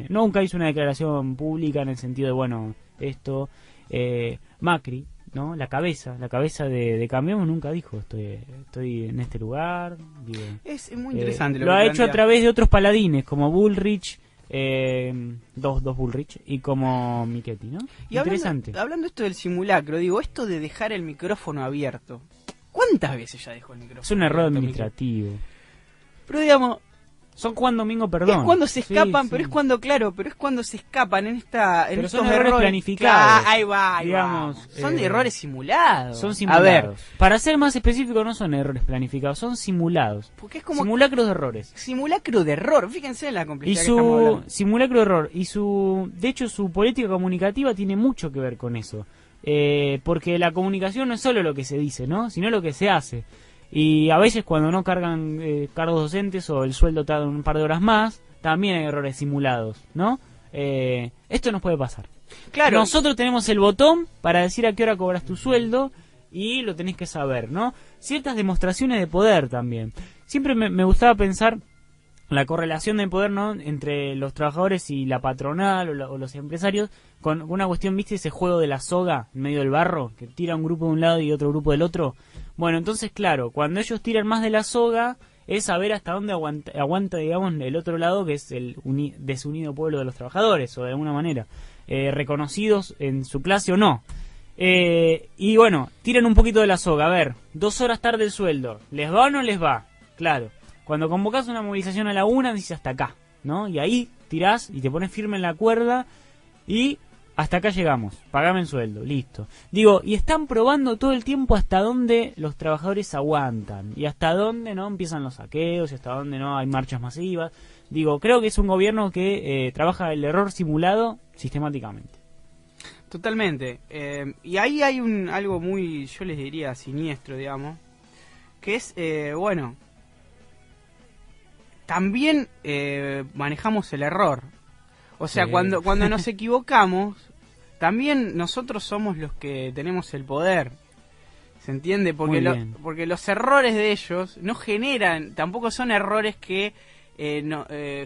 Speaker 3: Nunca hizo una declaración pública en el sentido de, bueno, esto. Macri, ¿no? La cabeza de Cambiemos nunca dijo, estoy en este lugar. Digo,
Speaker 2: es muy interesante
Speaker 3: lo ha hecho a través de otros paladines, como Bullrich. Dos Bullrich y como Michetti, ¿no?
Speaker 2: Y
Speaker 3: interesante.
Speaker 2: Hablando esto del simulacro, digo, esto de dejar el micrófono abierto, ¿cuántas veces ya dejó el micrófono
Speaker 3: abierto? Es un error
Speaker 2: abierto,
Speaker 3: administrativo.
Speaker 2: Pero digamos,
Speaker 3: son Juan Domingo Perdón.
Speaker 2: Es cuando se escapan, pero es cuando se escapan en esta.
Speaker 3: Pero son errores planificados.
Speaker 2: Ahí va.
Speaker 3: Digamos,
Speaker 2: son errores simulados.
Speaker 3: Son simulados. A ver, para ser más específico, no son errores planificados, son simulados.
Speaker 2: Porque es como
Speaker 3: simulacros de errores.
Speaker 2: Simulacro de error. Fíjense en la complejidad
Speaker 3: que
Speaker 2: estamos hablando.
Speaker 3: Simulacro de error. De hecho, su política comunicativa tiene mucho que ver con eso. Porque la comunicación no es solo lo que se dice, ¿no? Sino lo que se hace. Y a veces cuando no cargan cargos docentes o el sueldo tarda un par de horas más, también hay errores simulados, ¿no? Esto nos puede pasar.
Speaker 2: Claro.
Speaker 3: Nosotros tenemos el botón para decir a qué hora cobras tu sueldo y lo tenés que saber, ¿no? Ciertas demostraciones de poder también. Siempre me gustaba pensar la correlación de poder, ¿no? Entre los trabajadores y la patronal o los empresarios, con una cuestión, ¿viste? Ese juego de la soga en medio del barro, que tira un grupo de un lado y otro grupo del otro. Bueno, entonces, claro, cuando ellos tiran más de la soga, es saber hasta dónde aguanta, digamos, el otro lado, que es el desunido pueblo de los trabajadores, o de alguna manera, reconocidos en su clase o no. Y bueno, tiran un poquito de la soga. A ver, 2 horas tarde el sueldo, ¿les va o no les va? Claro, cuando convocás una movilización a la 1, dices hasta acá, ¿no? Y ahí tirás y te pones firme en la cuerda y hasta acá llegamos, pagame el sueldo, listo. Digo, y están probando todo el tiempo hasta dónde los trabajadores aguantan y hasta dónde no empiezan los saqueos y hasta dónde no hay marchas masivas. Digo, creo que es un gobierno que trabaja el error simulado sistemáticamente.
Speaker 2: Totalmente. Y ahí hay algo muy, yo les diría, siniestro, digamos, que es, bueno, también manejamos el error. O sea,
Speaker 3: Sí.
Speaker 2: cuando nos equivocamos, también nosotros somos los que tenemos el poder. ¿Se entiende? Porque,
Speaker 3: Muy bien.
Speaker 2: porque los errores de ellos no generan, tampoco son errores que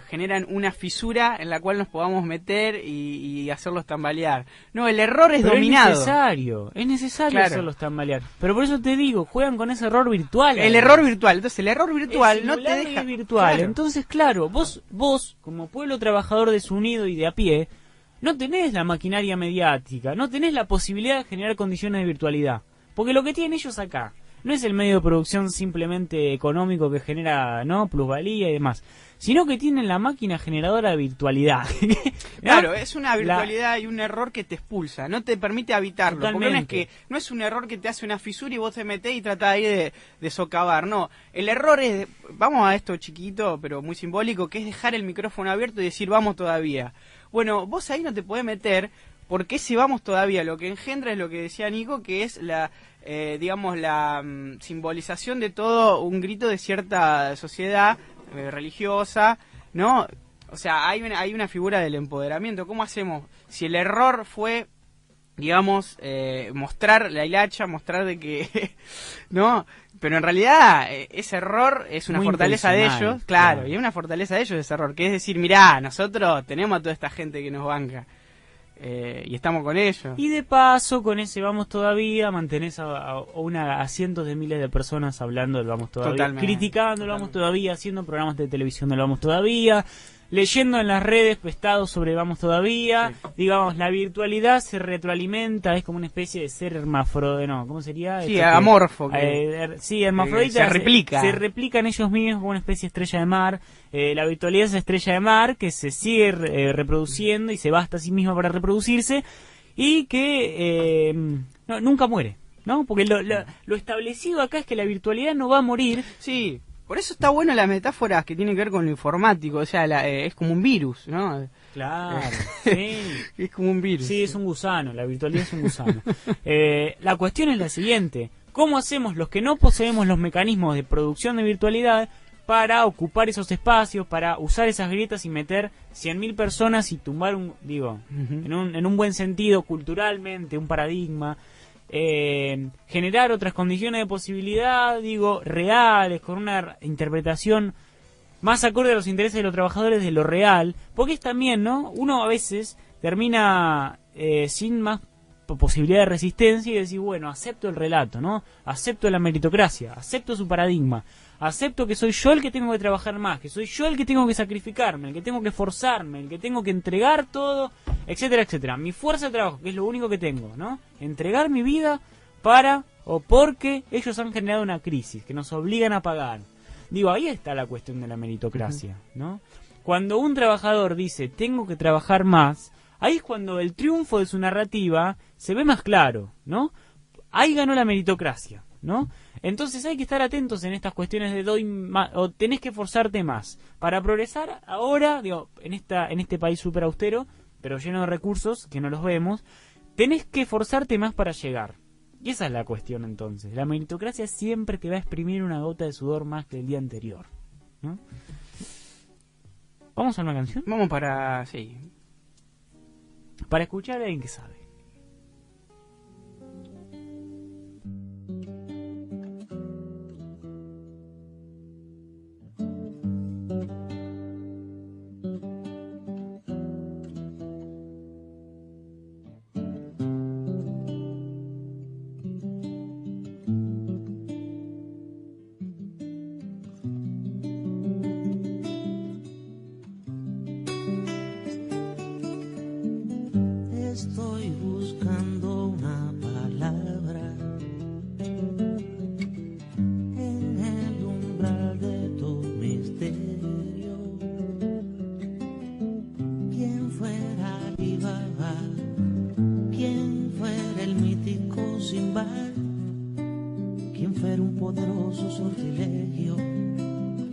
Speaker 2: generan una fisura en la cual nos podamos meter y hacerlos tambalear. No, el error es
Speaker 3: Pero
Speaker 2: dominado.
Speaker 3: es necesario
Speaker 2: Claro.
Speaker 3: hacerlos tambalear. Pero por eso te digo, juegan con ese error virtual.
Speaker 2: El error virtual. Entonces, el error virtual
Speaker 3: Es
Speaker 2: no te
Speaker 3: simulado y
Speaker 2: deja.
Speaker 3: es virtual.
Speaker 2: Claro.
Speaker 3: Entonces, claro, vos, como pueblo trabajador desunido y de a pie, no tenés la maquinaria mediática, no tenés la posibilidad de generar condiciones de virtualidad. Porque lo que tienen ellos acá no es el medio de producción simplemente económico que genera, ¿no?, plusvalía y demás, sino que tienen la máquina generadora de virtualidad. ¿No?
Speaker 2: Claro, es una virtualidad y un error que te expulsa, no te permite habitarlo. Porque
Speaker 3: Totalmente.
Speaker 2: no es un error que te hace una fisura y vos te metés y tratás ahí de socavar. No, el error es, vamos a esto chiquito, pero muy simbólico, que es dejar el micrófono abierto y decir vamos todavía. Bueno, vos ahí no te podés meter, porque ese vamos todavía lo que engendra es lo que decía Nico, que es la, digamos, la simbolización de todo un grito de cierta sociedad religiosa, ¿no? O sea, hay una figura del empoderamiento. ¿Cómo hacemos? Si el error fue, digamos, mostrar la hilacha, mostrar de que, ¿no? Pero en realidad ese error es una
Speaker 3: Muy
Speaker 2: fortaleza de
Speaker 3: intencional,
Speaker 2: ellos, claro,
Speaker 3: claro.
Speaker 2: y es una fortaleza de ellos ese error, que es decir, mirá, nosotros tenemos a toda esta gente que nos banca. Y estamos con ellos.
Speaker 3: Y de paso, con ese vamos todavía, mantenés a cientos de miles de personas hablando del vamos todavía,
Speaker 2: Totalmente,
Speaker 3: criticando el vamos
Speaker 2: totalmente.
Speaker 3: todavía, haciendo programas de televisión del vamos todavía, leyendo en las redes pestados sobre vamos todavía.
Speaker 2: Sí.
Speaker 3: Digamos, la virtualidad se retroalimenta, es como una especie de ser hermafrodita, no, ¿cómo sería?
Speaker 2: Sí,
Speaker 3: Esto que-
Speaker 2: amorfo.
Speaker 3: sí, hermafrodita.
Speaker 2: se replica.
Speaker 3: Se replican ellos mismos como una especie de estrella de mar. La virtualidad es estrella de mar que se sigue reproduciendo y se basta a sí misma para reproducirse y que nunca muere, ¿no? Porque lo establecido acá es que la virtualidad no va a morir.
Speaker 2: Sí, por eso está bueno las metáforas que tienen que ver con lo informático, o sea, es como un virus, ¿no?
Speaker 3: Claro, sí.
Speaker 2: Es como un virus.
Speaker 3: Sí, es un gusano, la virtualidad es un gusano. La cuestión es la siguiente: ¿cómo hacemos los que no poseemos los mecanismos de producción de virtualidad para ocupar esos espacios, para usar esas grietas y meter 100.000 personas y tumbar
Speaker 2: Ujú.
Speaker 3: en un buen sentido, culturalmente, un paradigma, generar otras condiciones de posibilidad, reales, con una interpretación más acorde a los intereses de los trabajadores de lo real, porque es también, ¿no? Uno a veces termina sin más posibilidad de resistencia y decir, bueno, acepto el relato, ¿no? Acepto la meritocracia, acepto su paradigma, acepto que soy yo el que tengo que trabajar más, que soy yo el que tengo que sacrificarme, el que tengo que esforzarme, el que tengo que entregar todo, etcétera, etcétera. Mi fuerza de trabajo, que es lo único que tengo, ¿no? Entregar mi vida para o porque ellos han generado una crisis que nos obligan a pagar. Ahí está la cuestión de la meritocracia, ¿no? Cuando un trabajador dice, tengo que trabajar más, ahí es cuando el triunfo de su narrativa se ve más claro, ¿no? Ahí ganó la meritocracia, ¿no? Entonces hay que estar atentos en estas cuestiones de doy más, o tenés que esforzarte más para progresar ahora, en este país súper austero, pero lleno de recursos que no los vemos, tenés que esforzarte más para llegar. Y esa es la cuestión entonces. La meritocracia siempre te va a exprimir una gota de sudor más que el día anterior, ¿no? ¿Vamos a una canción?
Speaker 2: Vamos para... sí.
Speaker 3: Para escuchar a alguien que sabe.
Speaker 7: Estoy buscando una palabra en el umbral de tu misterio. ¿Quién fuera Alibaba? ¿Quién fuera el mítico Sinbad? ¿Quién fuera un poderoso sortilegio?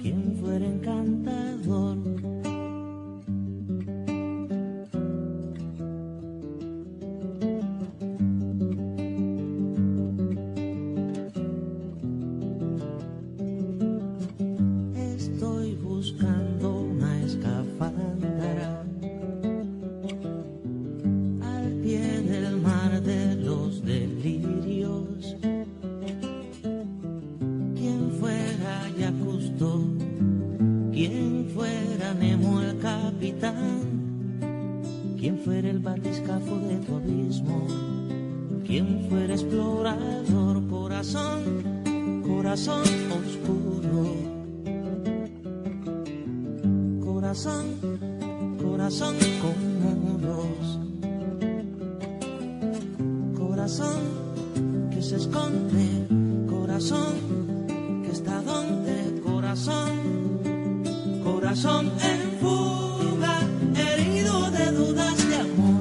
Speaker 7: ¿Quién fuera encantador? Estoy buscando una escafandra al pie del mar de los delirios. ¿Quién fuera Yacusto? ¿Quién fuera Nemo el capitán? ¿Quién fuera el batiscafo de tu abismo? ¿Quién fuera explorador? Corazón, corazón oscuro. Corazón, corazón con muros. Corazón que se esconde. Corazón que está donde. Corazón, corazón en fuga, herido de dudas de amor.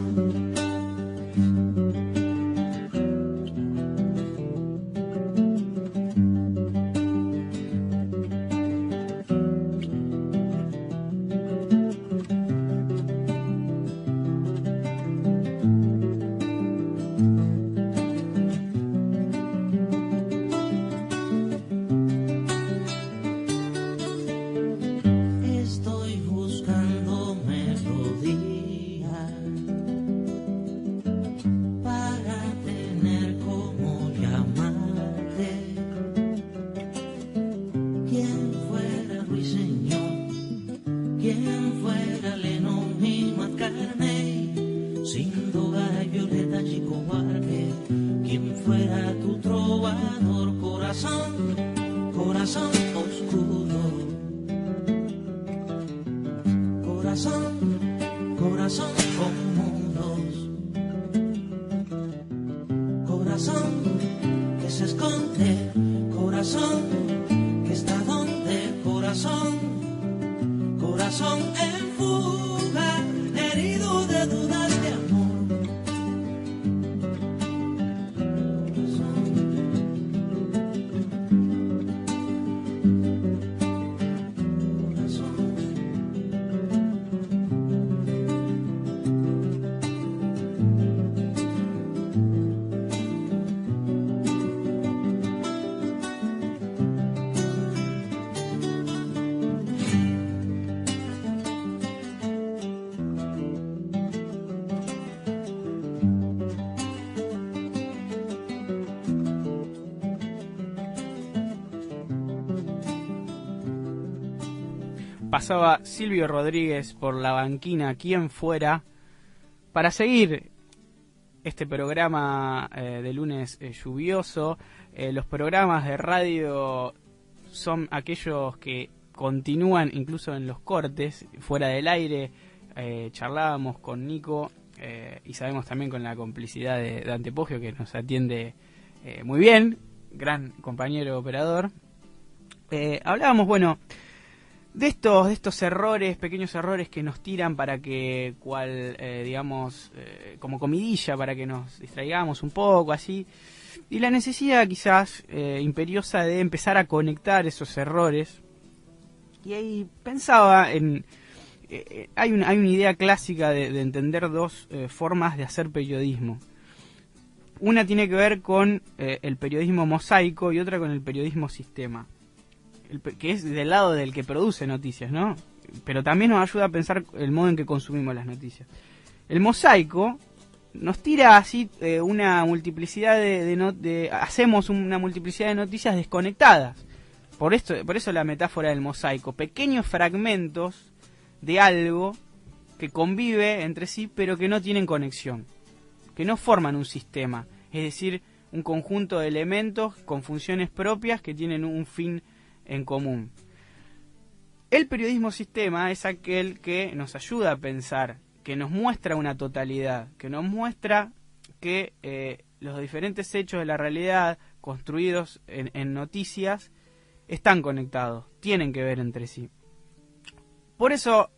Speaker 7: Estoy buscando melodía para tener como llamarte. ¿Quién fuera Ruiseñor? ¿Quién fuera Lennon y McCartney? Sindoga, Violeta, Chico Buarque. ¿Quién fuera tu trovador? Corazón, corazón oscuro. Corazón, corazón con muros. Corazón que se esconde. Corazón que está donde. Corazón, corazón en fuga, herido de dudas de amor. Corazón, corazón.
Speaker 2: Pasaba Silvio Rodríguez por La Banquina, quien fuera, para seguir este programa de lunes lluvioso. Los programas de radio son aquellos que continúan incluso en los cortes, fuera del aire. Charlábamos con Nico y sabemos también con la complicidad de Dante Poggio, que nos atiende muy bien, gran compañero operador. Hablábamos, bueno, de estos errores, pequeños errores que nos tiran para que, digamos, como comidilla, para que nos distraigamos un poco, así. Y la necesidad quizás imperiosa de empezar a conectar esos errores. Y ahí pensaba en... hay una idea clásica de entender dos formas de hacer periodismo. Una tiene que ver con el periodismo mosaico y otra con el periodismo sistema, que es del lado del que produce noticias, ¿no? Pero también nos ayuda a pensar el modo en que consumimos las noticias. El mosaico nos tira así una multiplicidad hacemos una multiplicidad de noticias desconectadas. Por eso la metáfora del mosaico, pequeños fragmentos de algo que convive entre sí, pero que no tienen conexión, que no forman un sistema, es decir, un conjunto de elementos con funciones propias que tienen un fin en común. El periodismo sistema es aquel que nos ayuda a pensar que nos muestra una totalidad, que nos muestra que los diferentes hechos de la realidad construidos en noticias están conectados, tienen que ver entre sí. Por eso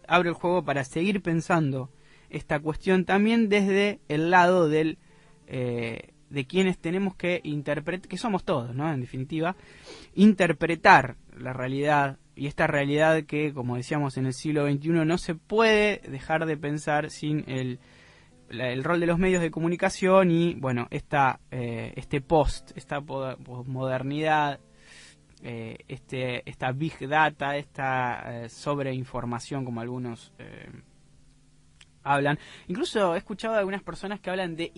Speaker 2: abro el juego para seguir pensando esta cuestión también desde el lado de quienes tenemos que interpretar, que somos todos, ¿no? En definitiva, interpretar la realidad, y esta realidad que, como decíamos, en el siglo XXI no se puede dejar de pensar sin el rol de los medios de comunicación y, bueno, esta posmodernidad, esta big data, esta sobreinformación, como algunos hablan. Incluso he escuchado a algunas personas que hablan de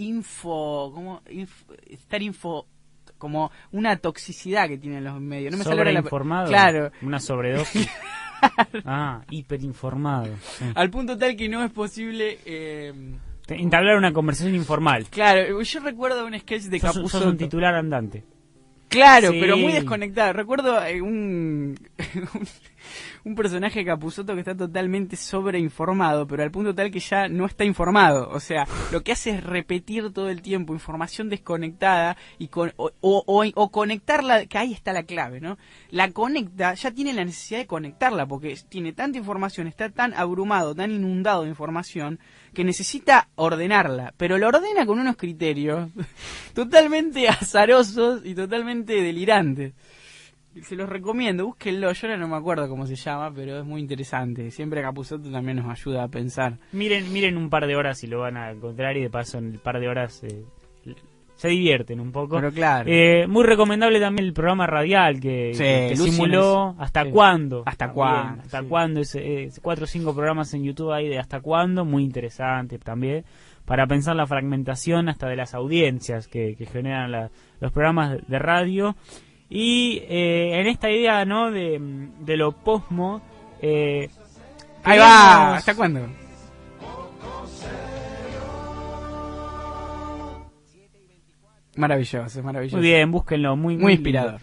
Speaker 2: como una toxicidad que tienen los medios. No me sale
Speaker 3: sobreinformado.
Speaker 2: Claro.
Speaker 3: Una sobredosis. Hiperinformado. Sí.
Speaker 2: Al punto tal que no es posible
Speaker 3: entablar una conversación informal.
Speaker 2: Claro, yo recuerdo un sketch de Capusotto.
Speaker 3: Sos un titular andante.
Speaker 2: Claro,
Speaker 3: Sí.
Speaker 2: pero muy desconectado. Recuerdo un personaje de Capusotto que está totalmente sobreinformado, pero al punto tal que ya no está informado. O sea, lo que hace es repetir todo el tiempo información desconectada y o conectarla, que ahí está la clave, ¿no? La conecta, ya tiene la necesidad de conectarla, porque tiene tanta información, está tan abrumado, tan inundado de información, que necesita ordenarla, pero lo ordena con unos criterios totalmente azarosos y totalmente delirantes. Se los recomiendo, búsquenlo, yo ahora no me acuerdo cómo se llama, pero es muy interesante. Siempre Capusotto también nos ayuda a pensar.
Speaker 3: Miren un par de horas y lo van a encontrar, y de paso en el par de horas se divierten un poco.
Speaker 2: Pero claro.
Speaker 3: Muy recomendable también el programa radial que simuló ¿Hasta cuándo?
Speaker 2: ¿Hasta
Speaker 3: También,
Speaker 2: cuándo?
Speaker 3: ¿Hasta
Speaker 2: Sí.
Speaker 3: cuándo? 4 o 5 programas en YouTube ahí de ¿Hasta cuándo? Muy interesante también, para pensar la fragmentación hasta de las audiencias que generan los programas de radio. Y en esta idea, ¿no? de lo posmo,
Speaker 2: Ahí va, ¿hasta cuándo? Maravilloso, maravilloso.
Speaker 3: Muy bien, búsquenlo, muy
Speaker 2: inspirador.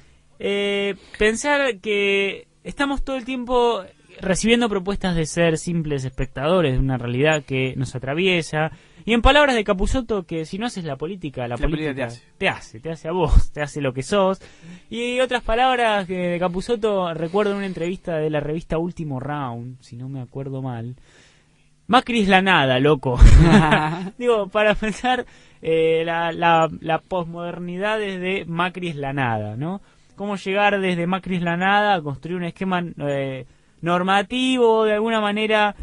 Speaker 3: Pensar que estamos todo el tiempo recibiendo propuestas de ser simples espectadores de una realidad que nos atraviesa. Y en palabras de Capusotto, que si no haces la política
Speaker 2: política
Speaker 3: te hace a vos, te hace lo que sos. Y otras palabras que de Capusotto, recuerdo en una entrevista de la revista Último Round, si no me acuerdo mal: Macri es la nada, loco. Digo, para pensar la posmodernidad desde Macri es la nada, ¿no? Cómo llegar desde Macri es la nada a construir un esquema normativo, de alguna manera,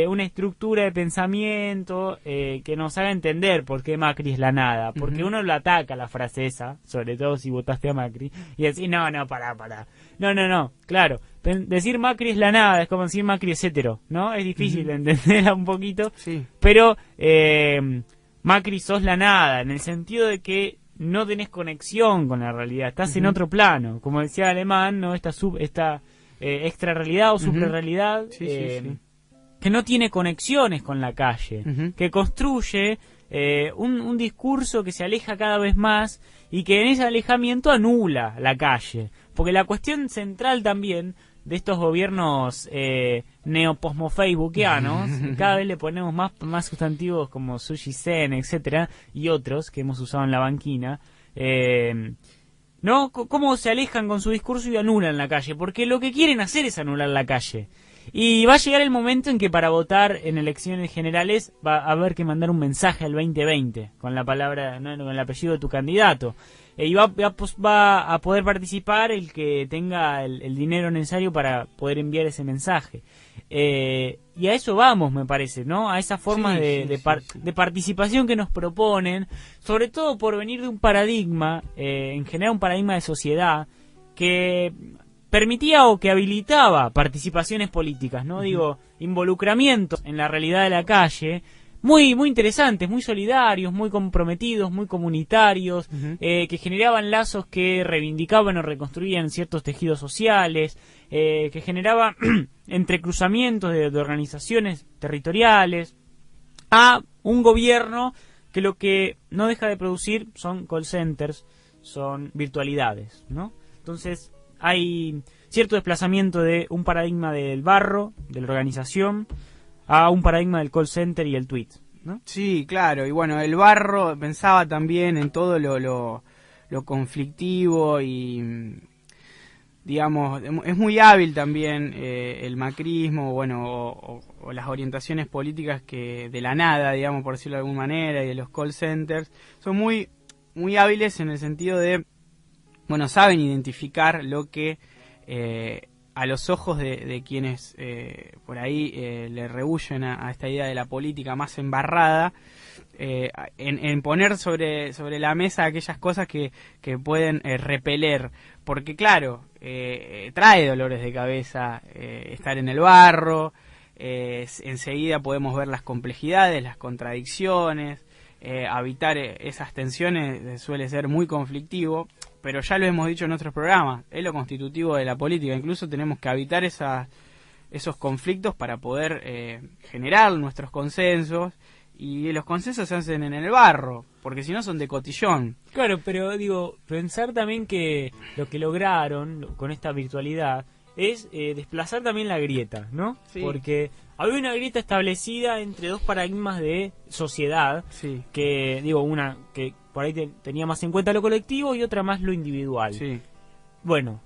Speaker 3: una estructura de pensamiento que nos haga entender por qué Macri es la nada. Porque uno lo ataca la frase esa, sobre todo si votaste a Macri, y decir, no, pará. No, claro. Decir Macri es la nada es como decir Macri es hetero, ¿no? Es difícil de entenderla un poquito,
Speaker 2: Sí.
Speaker 3: pero Macri sos la nada, en el sentido de que no tenés conexión con la realidad, estás en otro plano, como decía Alemán, ¿no? Esta extra realidad o suprarrealidad,
Speaker 2: Sí.
Speaker 3: que no tiene conexiones con la calle, que construye un discurso que se aleja cada vez más y que en ese alejamiento anula la calle, porque la cuestión central también de estos gobiernos neoposmo-facebookianos, cada vez le ponemos más sustantivos como Sushi Zen, etcétera, y otros que hemos usado en la banquina, ¿no? Cómo se alejan con su discurso y anulan la calle, porque lo que quieren hacer es anular la calle. Y va a llegar el momento en que para votar en elecciones generales va a haber que mandar un mensaje al 2020 con la palabra, ¿no? Con el apellido de tu candidato. Y va a poder participar el que tenga el dinero necesario para poder enviar ese mensaje. Y a eso vamos, me parece, ¿no? A esa forma de participación que nos proponen, sobre todo por venir de un paradigma, en general un paradigma de sociedad, que permitía o que habilitaba participaciones políticas, ¿no? Digo, involucramientos en la realidad de la calle, muy interesantes, muy solidarios, muy comprometidos, muy comunitarios, que generaban lazos que reivindicaban o reconstruían ciertos tejidos sociales, que generaban entrecruzamientos de organizaciones territoriales, a un gobierno que lo que no deja de producir son call centers, son virtualidades, ¿no? Entonces hay cierto desplazamiento de un paradigma del barro, de la organización, a un paradigma del call center y el tweet, ¿no?
Speaker 2: Sí, claro, y bueno, el Barro pensaba también en todo lo conflictivo y, digamos, es muy hábil también el macrismo, bueno, o las orientaciones políticas que de la nada, digamos, por decirlo de alguna manera, y de los call centers, son muy, muy hábiles en el sentido de, bueno, saben identificar lo que a los ojos de quienes por ahí le rehuyen a esta idea de la política más embarrada, en poner sobre la mesa aquellas cosas que pueden repeler, porque claro, trae dolores de cabeza estar en el barro, enseguida podemos ver las complejidades, las contradicciones, habitar esas tensiones suele ser muy conflictivo, pero ya lo hemos dicho en otros programas, es lo constitutivo de la política, incluso tenemos que habitar esos conflictos para poder generar nuestros consensos, y los consensos se hacen en el barro, porque si no son de cotillón.
Speaker 3: Claro, pero digo, pensar también que lo que lograron con esta virtualidad es desplazar también la grieta, ¿no?
Speaker 2: Sí.
Speaker 3: Porque había una grieta establecida entre dos paradigmas de sociedad,
Speaker 2: Sí.
Speaker 3: que digo, una que por ahí tenía más en cuenta lo colectivo y otra más lo individual.
Speaker 2: Sí,
Speaker 3: Bueno,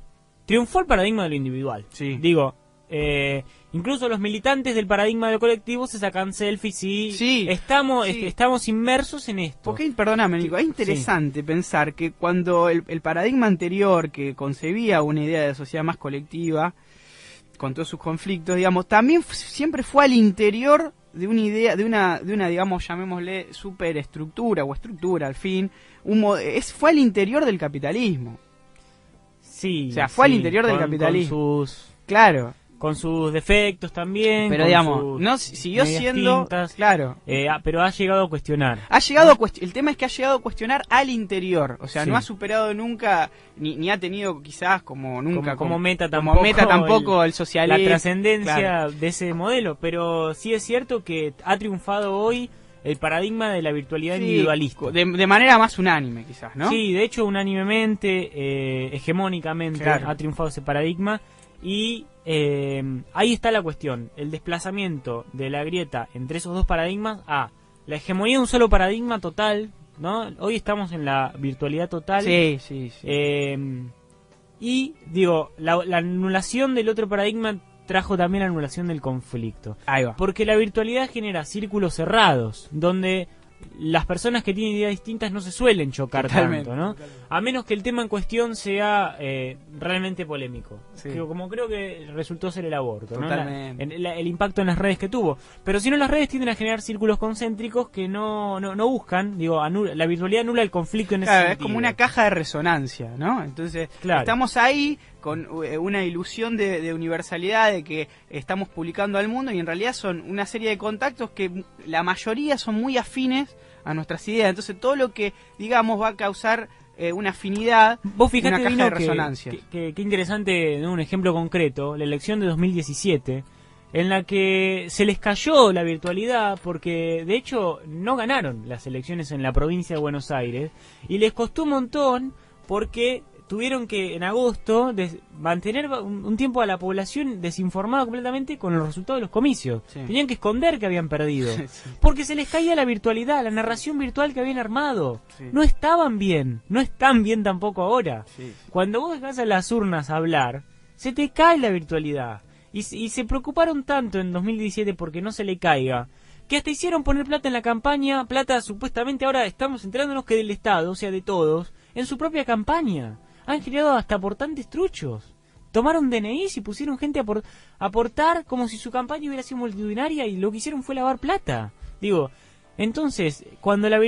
Speaker 3: triunfó el paradigma de lo individual.
Speaker 2: sí.
Speaker 3: Digo, incluso los militantes del paradigma de lo colectivo se sacan selfies y
Speaker 2: Sí,
Speaker 3: estamos
Speaker 2: sí.
Speaker 3: Estamos inmersos en esto.
Speaker 2: Porque, perdóname, Nico, es interesante pensar que cuando el paradigma anterior, que concebía una idea de sociedad más colectiva, con todos sus conflictos, digamos, también siempre fue al interior de una idea, de una digamos, llamémosle superestructura o estructura, al fin, fue al interior del capitalismo.
Speaker 3: Sí,
Speaker 2: O sea, fue al
Speaker 3: sí,
Speaker 2: interior del capitalismo.
Speaker 3: Con
Speaker 2: Claro,
Speaker 3: sus defectos también.
Speaker 2: pero
Speaker 3: con
Speaker 2: digamos,
Speaker 3: sus
Speaker 2: no siguió
Speaker 3: medias
Speaker 2: siendo,
Speaker 3: tintas,
Speaker 2: claro.
Speaker 3: pero ha llegado a cuestionar.
Speaker 2: Ha llegado el tema es que ha llegado a cuestionar al interior, o sea,
Speaker 3: Sí.
Speaker 2: no ha superado nunca, ni ha tenido quizás como nunca
Speaker 3: como meta
Speaker 2: como meta tampoco el socialismo.
Speaker 3: La trascendencia
Speaker 2: Claro.
Speaker 3: de ese modelo, pero sí es cierto que ha triunfado hoy el paradigma de la virtualidad
Speaker 2: Sí,
Speaker 3: individualista.
Speaker 2: de manera más unánime quizás, ¿no?
Speaker 3: Sí, de hecho unánimemente, hegemónicamente
Speaker 2: Claro.
Speaker 3: ha triunfado ese paradigma y ahí está la cuestión, el desplazamiento de la grieta entre esos dos paradigmas a la hegemonía de un solo paradigma total, ¿no? Hoy estamos en la virtualidad total.
Speaker 2: Sí, sí, sí.
Speaker 3: Y digo, la anulación del otro paradigma trajo también la anulación del conflicto.
Speaker 2: Ahí va.
Speaker 3: Porque la virtualidad genera círculos cerrados, donde las personas que tienen ideas distintas no se suelen chocar
Speaker 2: Totalmente,
Speaker 3: tanto, ¿no? A menos que el tema en cuestión sea realmente polémico.
Speaker 2: Sí.
Speaker 3: Como creo que resultó ser el aborto, ¿no?
Speaker 2: Totalmente.
Speaker 3: El impacto en las redes que tuvo. Pero si no, las redes tienden a generar círculos concéntricos que no buscan, digo, la virtualidad anula el conflicto en ese
Speaker 2: Claro, es
Speaker 3: sentido.
Speaker 2: como una caja de resonancia, ¿no? Entonces,
Speaker 3: Claro.
Speaker 2: estamos ahí con una ilusión de universalidad, de que estamos publicando al mundo, y en realidad son una serie de contactos que la mayoría son muy afines a nuestras ideas. Entonces, todo lo que digamos va a causar una afinidad,
Speaker 3: Vos fijate,
Speaker 2: una caja
Speaker 3: Dino,
Speaker 2: de resonancia.
Speaker 3: que interesante, ¿no? Un ejemplo concreto, la elección de 2017, en la que se les cayó la virtualidad porque de hecho no ganaron las elecciones en la provincia de Buenos Aires y les costó un montón porque tuvieron que en agosto mantener un tiempo a la población desinformada completamente con los resultados de los comicios.
Speaker 2: Sí.
Speaker 3: Tenían que esconder que habían perdido.
Speaker 2: Sí.
Speaker 3: Porque se les caía la virtualidad, la narración virtual que habían armado.
Speaker 2: Sí.
Speaker 3: No estaban bien, no están bien tampoco ahora.
Speaker 2: Sí.
Speaker 3: Cuando vos vas a las urnas a hablar, se te cae la virtualidad. Y se preocuparon tanto en 2017 porque no se le caiga, que hasta hicieron poner plata en la campaña, plata supuestamente ahora estamos enterándonos que del Estado, o sea de todos, en su propia campaña. Han generado hasta aportantes truchos. Tomaron DNIs y pusieron gente a aportar como si su campaña hubiera sido multitudinaria y lo que hicieron fue lavar plata. Digo, entonces, cuando la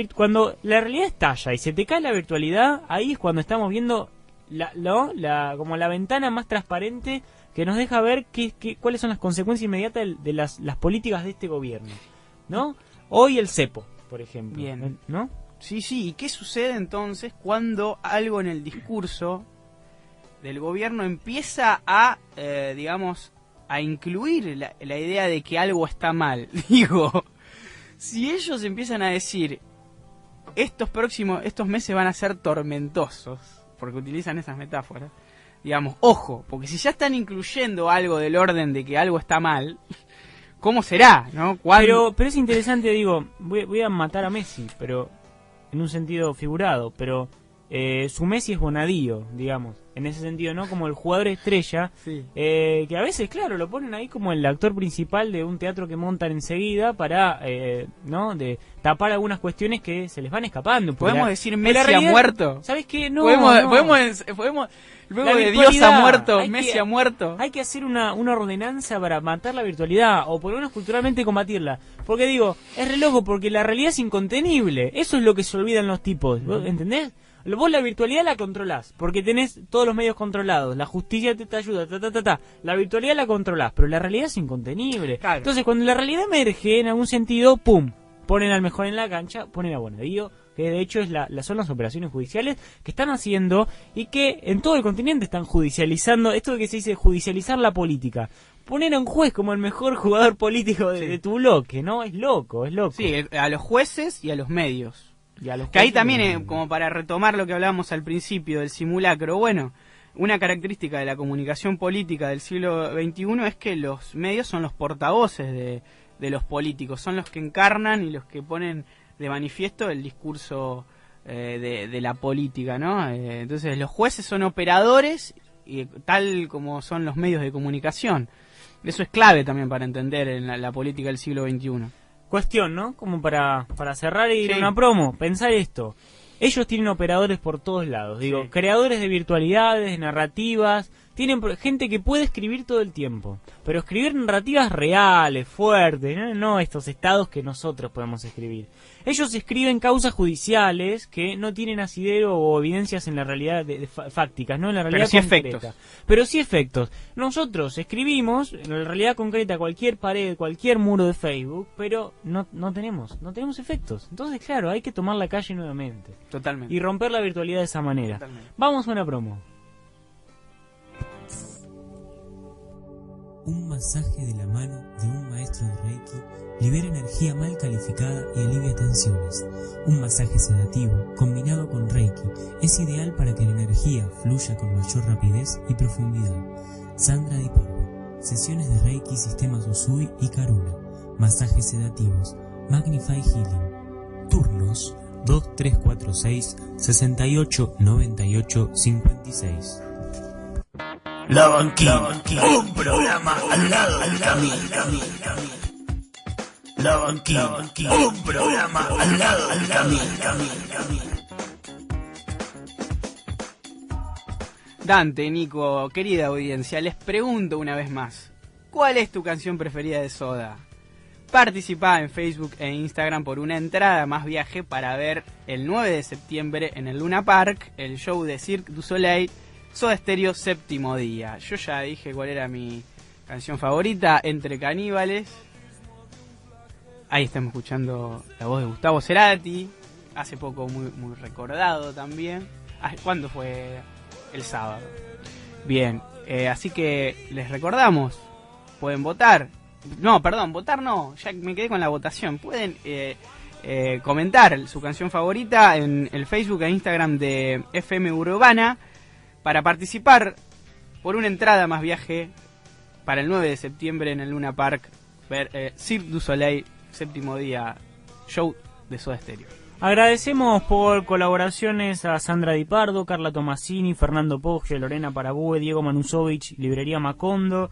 Speaker 3: realidad estalla y se te cae la virtualidad, ahí es cuando estamos viendo como la ventana más transparente que nos deja ver cuáles son las consecuencias inmediatas de las políticas de este gobierno, ¿no? Hoy el cepo, por ejemplo.
Speaker 2: Bien.
Speaker 3: ¿No?
Speaker 2: Sí, sí. ¿Y qué sucede entonces cuando algo en el discurso del gobierno empieza a, digamos, a incluir la idea de que algo está mal? Digo, si ellos empiezan a decir, estos meses van a ser tormentosos, porque utilizan esas metáforas, digamos, ojo, porque si ya están incluyendo algo del orden de que algo está mal, ¿Cómo será? ¿No? ¿Cuándo?
Speaker 3: Pero es interesante, digo, voy a matar a Messi, pero en un sentido figurado, pero su Messi es Bonadío, digamos, en ese sentido, ¿no? Como el jugador estrella,
Speaker 2: Sí.
Speaker 3: que a veces, claro, lo ponen ahí como el actor principal de un teatro que montan enseguida para, ¿no? De tapar algunas cuestiones que se les van escapando.
Speaker 2: ¿Podemos decir Messi ha muerto?
Speaker 3: ¿Sabes qué? No,
Speaker 2: ¿Podemos luego
Speaker 3: La
Speaker 2: de Dios ha
Speaker 3: virtualidad,
Speaker 2: muerto, Messi ha muerto?
Speaker 3: Hay que hacer una ordenanza para matar la virtualidad, o por lo menos culturalmente combatirla. Porque digo, es re loco, porque la realidad es incontenible. Eso es lo que se olvidan los tipos, ¿vos entendés? Vos la virtualidad la controlás, porque tenés todos los medios controlados, la justicia te ayuda, la virtualidad la controlás, pero la realidad es incontenible.
Speaker 2: Claro.
Speaker 3: Entonces cuando la realidad emerge en algún sentido, ¡pum!, ponen al mejor en la cancha, ponen a Bonadío, que de hecho son las operaciones judiciales que están haciendo y que en todo el continente están judicializando, esto de que se dice judicializar la política. Poner a un juez como el mejor jugador político de tu bloque, ¿no? Es loco, es loco.
Speaker 2: Sí, a los jueces y a los medios.
Speaker 3: Y a los
Speaker 2: Que ahí
Speaker 3: jueces
Speaker 2: también, como para retomar lo que hablábamos al principio del simulacro, bueno, una característica de la comunicación política del siglo XXI es que los medios son los portavoces de los políticos, son los que encarnan y los que ponen de manifiesto el discurso de la política, ¿no? Entonces los jueces son operadores, y tal como son los medios de comunicación. Eso es clave también para entender en la política del siglo XXI.
Speaker 3: Cuestión, ¿no? Como para cerrar y ir a
Speaker 2: Sí.
Speaker 3: una promo, pensar esto. Ellos tienen operadores por todos lados, digo,
Speaker 2: Sí.
Speaker 3: creadores de virtualidades, de narrativas, tienen gente que puede escribir todo el tiempo, pero escribir narrativas reales, fuertes, no estos estados que nosotros podemos escribir. Ellos escriben causas judiciales que no tienen asidero o evidencias en la realidad fácticas, no en la realidad
Speaker 2: Pero sí
Speaker 3: concreta.
Speaker 2: efectos.
Speaker 3: Pero sí efectos. Nosotros escribimos en la realidad concreta cualquier pared, cualquier muro de Facebook, pero no tenemos efectos. Entonces, claro, hay que tomar la calle nuevamente
Speaker 2: Totalmente.
Speaker 3: y romper la virtualidad de esa manera.
Speaker 2: Totalmente.
Speaker 3: Vamos a una promo.
Speaker 8: Un masaje de la mano de un maestro de Reiki libera energía mal calificada y alivia tensiones. Un masaje sedativo combinado con Reiki es ideal para que la energía fluya con mayor rapidez y profundidad. Sandra Di Pardo. Sesiones de Reiki, sistemas Usui y Karuna. Masajes sedativos. Magnify Healing. Turnos 2346 68 98 56.
Speaker 4: La Banquina, un programa al lado del camino. La Banquina, un programa al lado del camino.
Speaker 2: Dante, Nico, querida audiencia, les pregunto una vez más, ¿cuál es tu canción preferida de Soda? Participá en Facebook e Instagram por una entrada más viaje para ver el 9 de septiembre en el Luna Park el show de Cirque du Soleil, Soda Stereo, séptimo día. Yo ya dije cuál era mi canción favorita, Entre Caníbales. Ahí estamos escuchando la voz de Gustavo Cerati, hace poco muy recordado también. ¿Cuándo fue? El sábado. Bien, así que les recordamos, pueden votar. No, perdón, votar no, ya me quedé con la votación. Pueden comentar su canción favorita en el Facebook e Instagram de FM Urbana para participar por una entrada más viaje para el 9 de septiembre en el Luna Park, ver Cirque du Soleil, séptimo día, show de Soda Stereo.
Speaker 3: Agradecemos por colaboraciones a Sandra Di Pardo, Carla Tomasini, Fernando Poggio, Lorena Parabue, Diego Manusovich, Librería Macondo.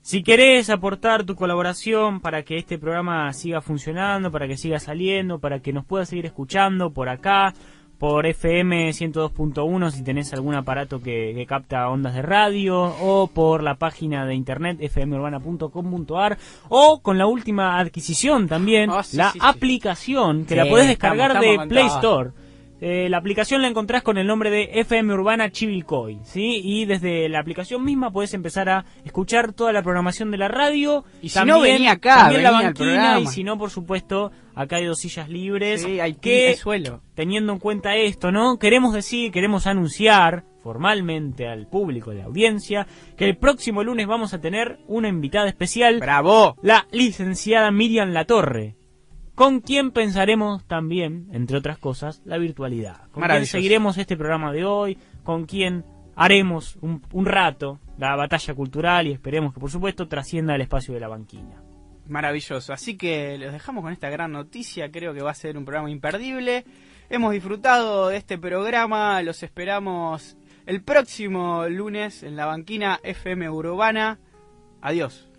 Speaker 3: Si querés aportar tu colaboración para que este programa siga funcionando, para que siga saliendo, para que nos puedas seguir escuchando por acá, por FM 102.1 si tenés algún aparato que capta ondas de radio, o por la página de internet fmurbana.com.ar, o con la última adquisición también, la aplicación que la podés descargar de Play Store. La aplicación la encontrás con el nombre de FM Urbana Chivilcoy, ¿sí? Y desde la aplicación misma podés empezar a escuchar toda la programación de la radio.
Speaker 2: Y si no, venía acá,
Speaker 3: también la
Speaker 2: venía al
Speaker 3: banquina,
Speaker 2: programa.
Speaker 3: y si no, por supuesto, acá hay 2 sillas libres.
Speaker 2: Sí, hay
Speaker 3: que,
Speaker 2: suelo.
Speaker 3: teniendo en cuenta esto, ¿no? Queremos anunciar formalmente al público, a la audiencia, que el próximo lunes vamos a tener una invitada especial.
Speaker 2: ¡Bravo!
Speaker 3: La licenciada Miriam Latorre, con quien pensaremos también, entre otras cosas, la virtualidad. Con quien seguiremos este programa de hoy, con quien haremos un rato la batalla cultural y esperemos que, por supuesto, trascienda el espacio de la banquina.
Speaker 2: Maravilloso. Así que los dejamos con esta gran noticia. Creo que va a ser un programa imperdible. Hemos disfrutado de este programa. Los esperamos el próximo lunes en la banquina FM Urbana. Adiós.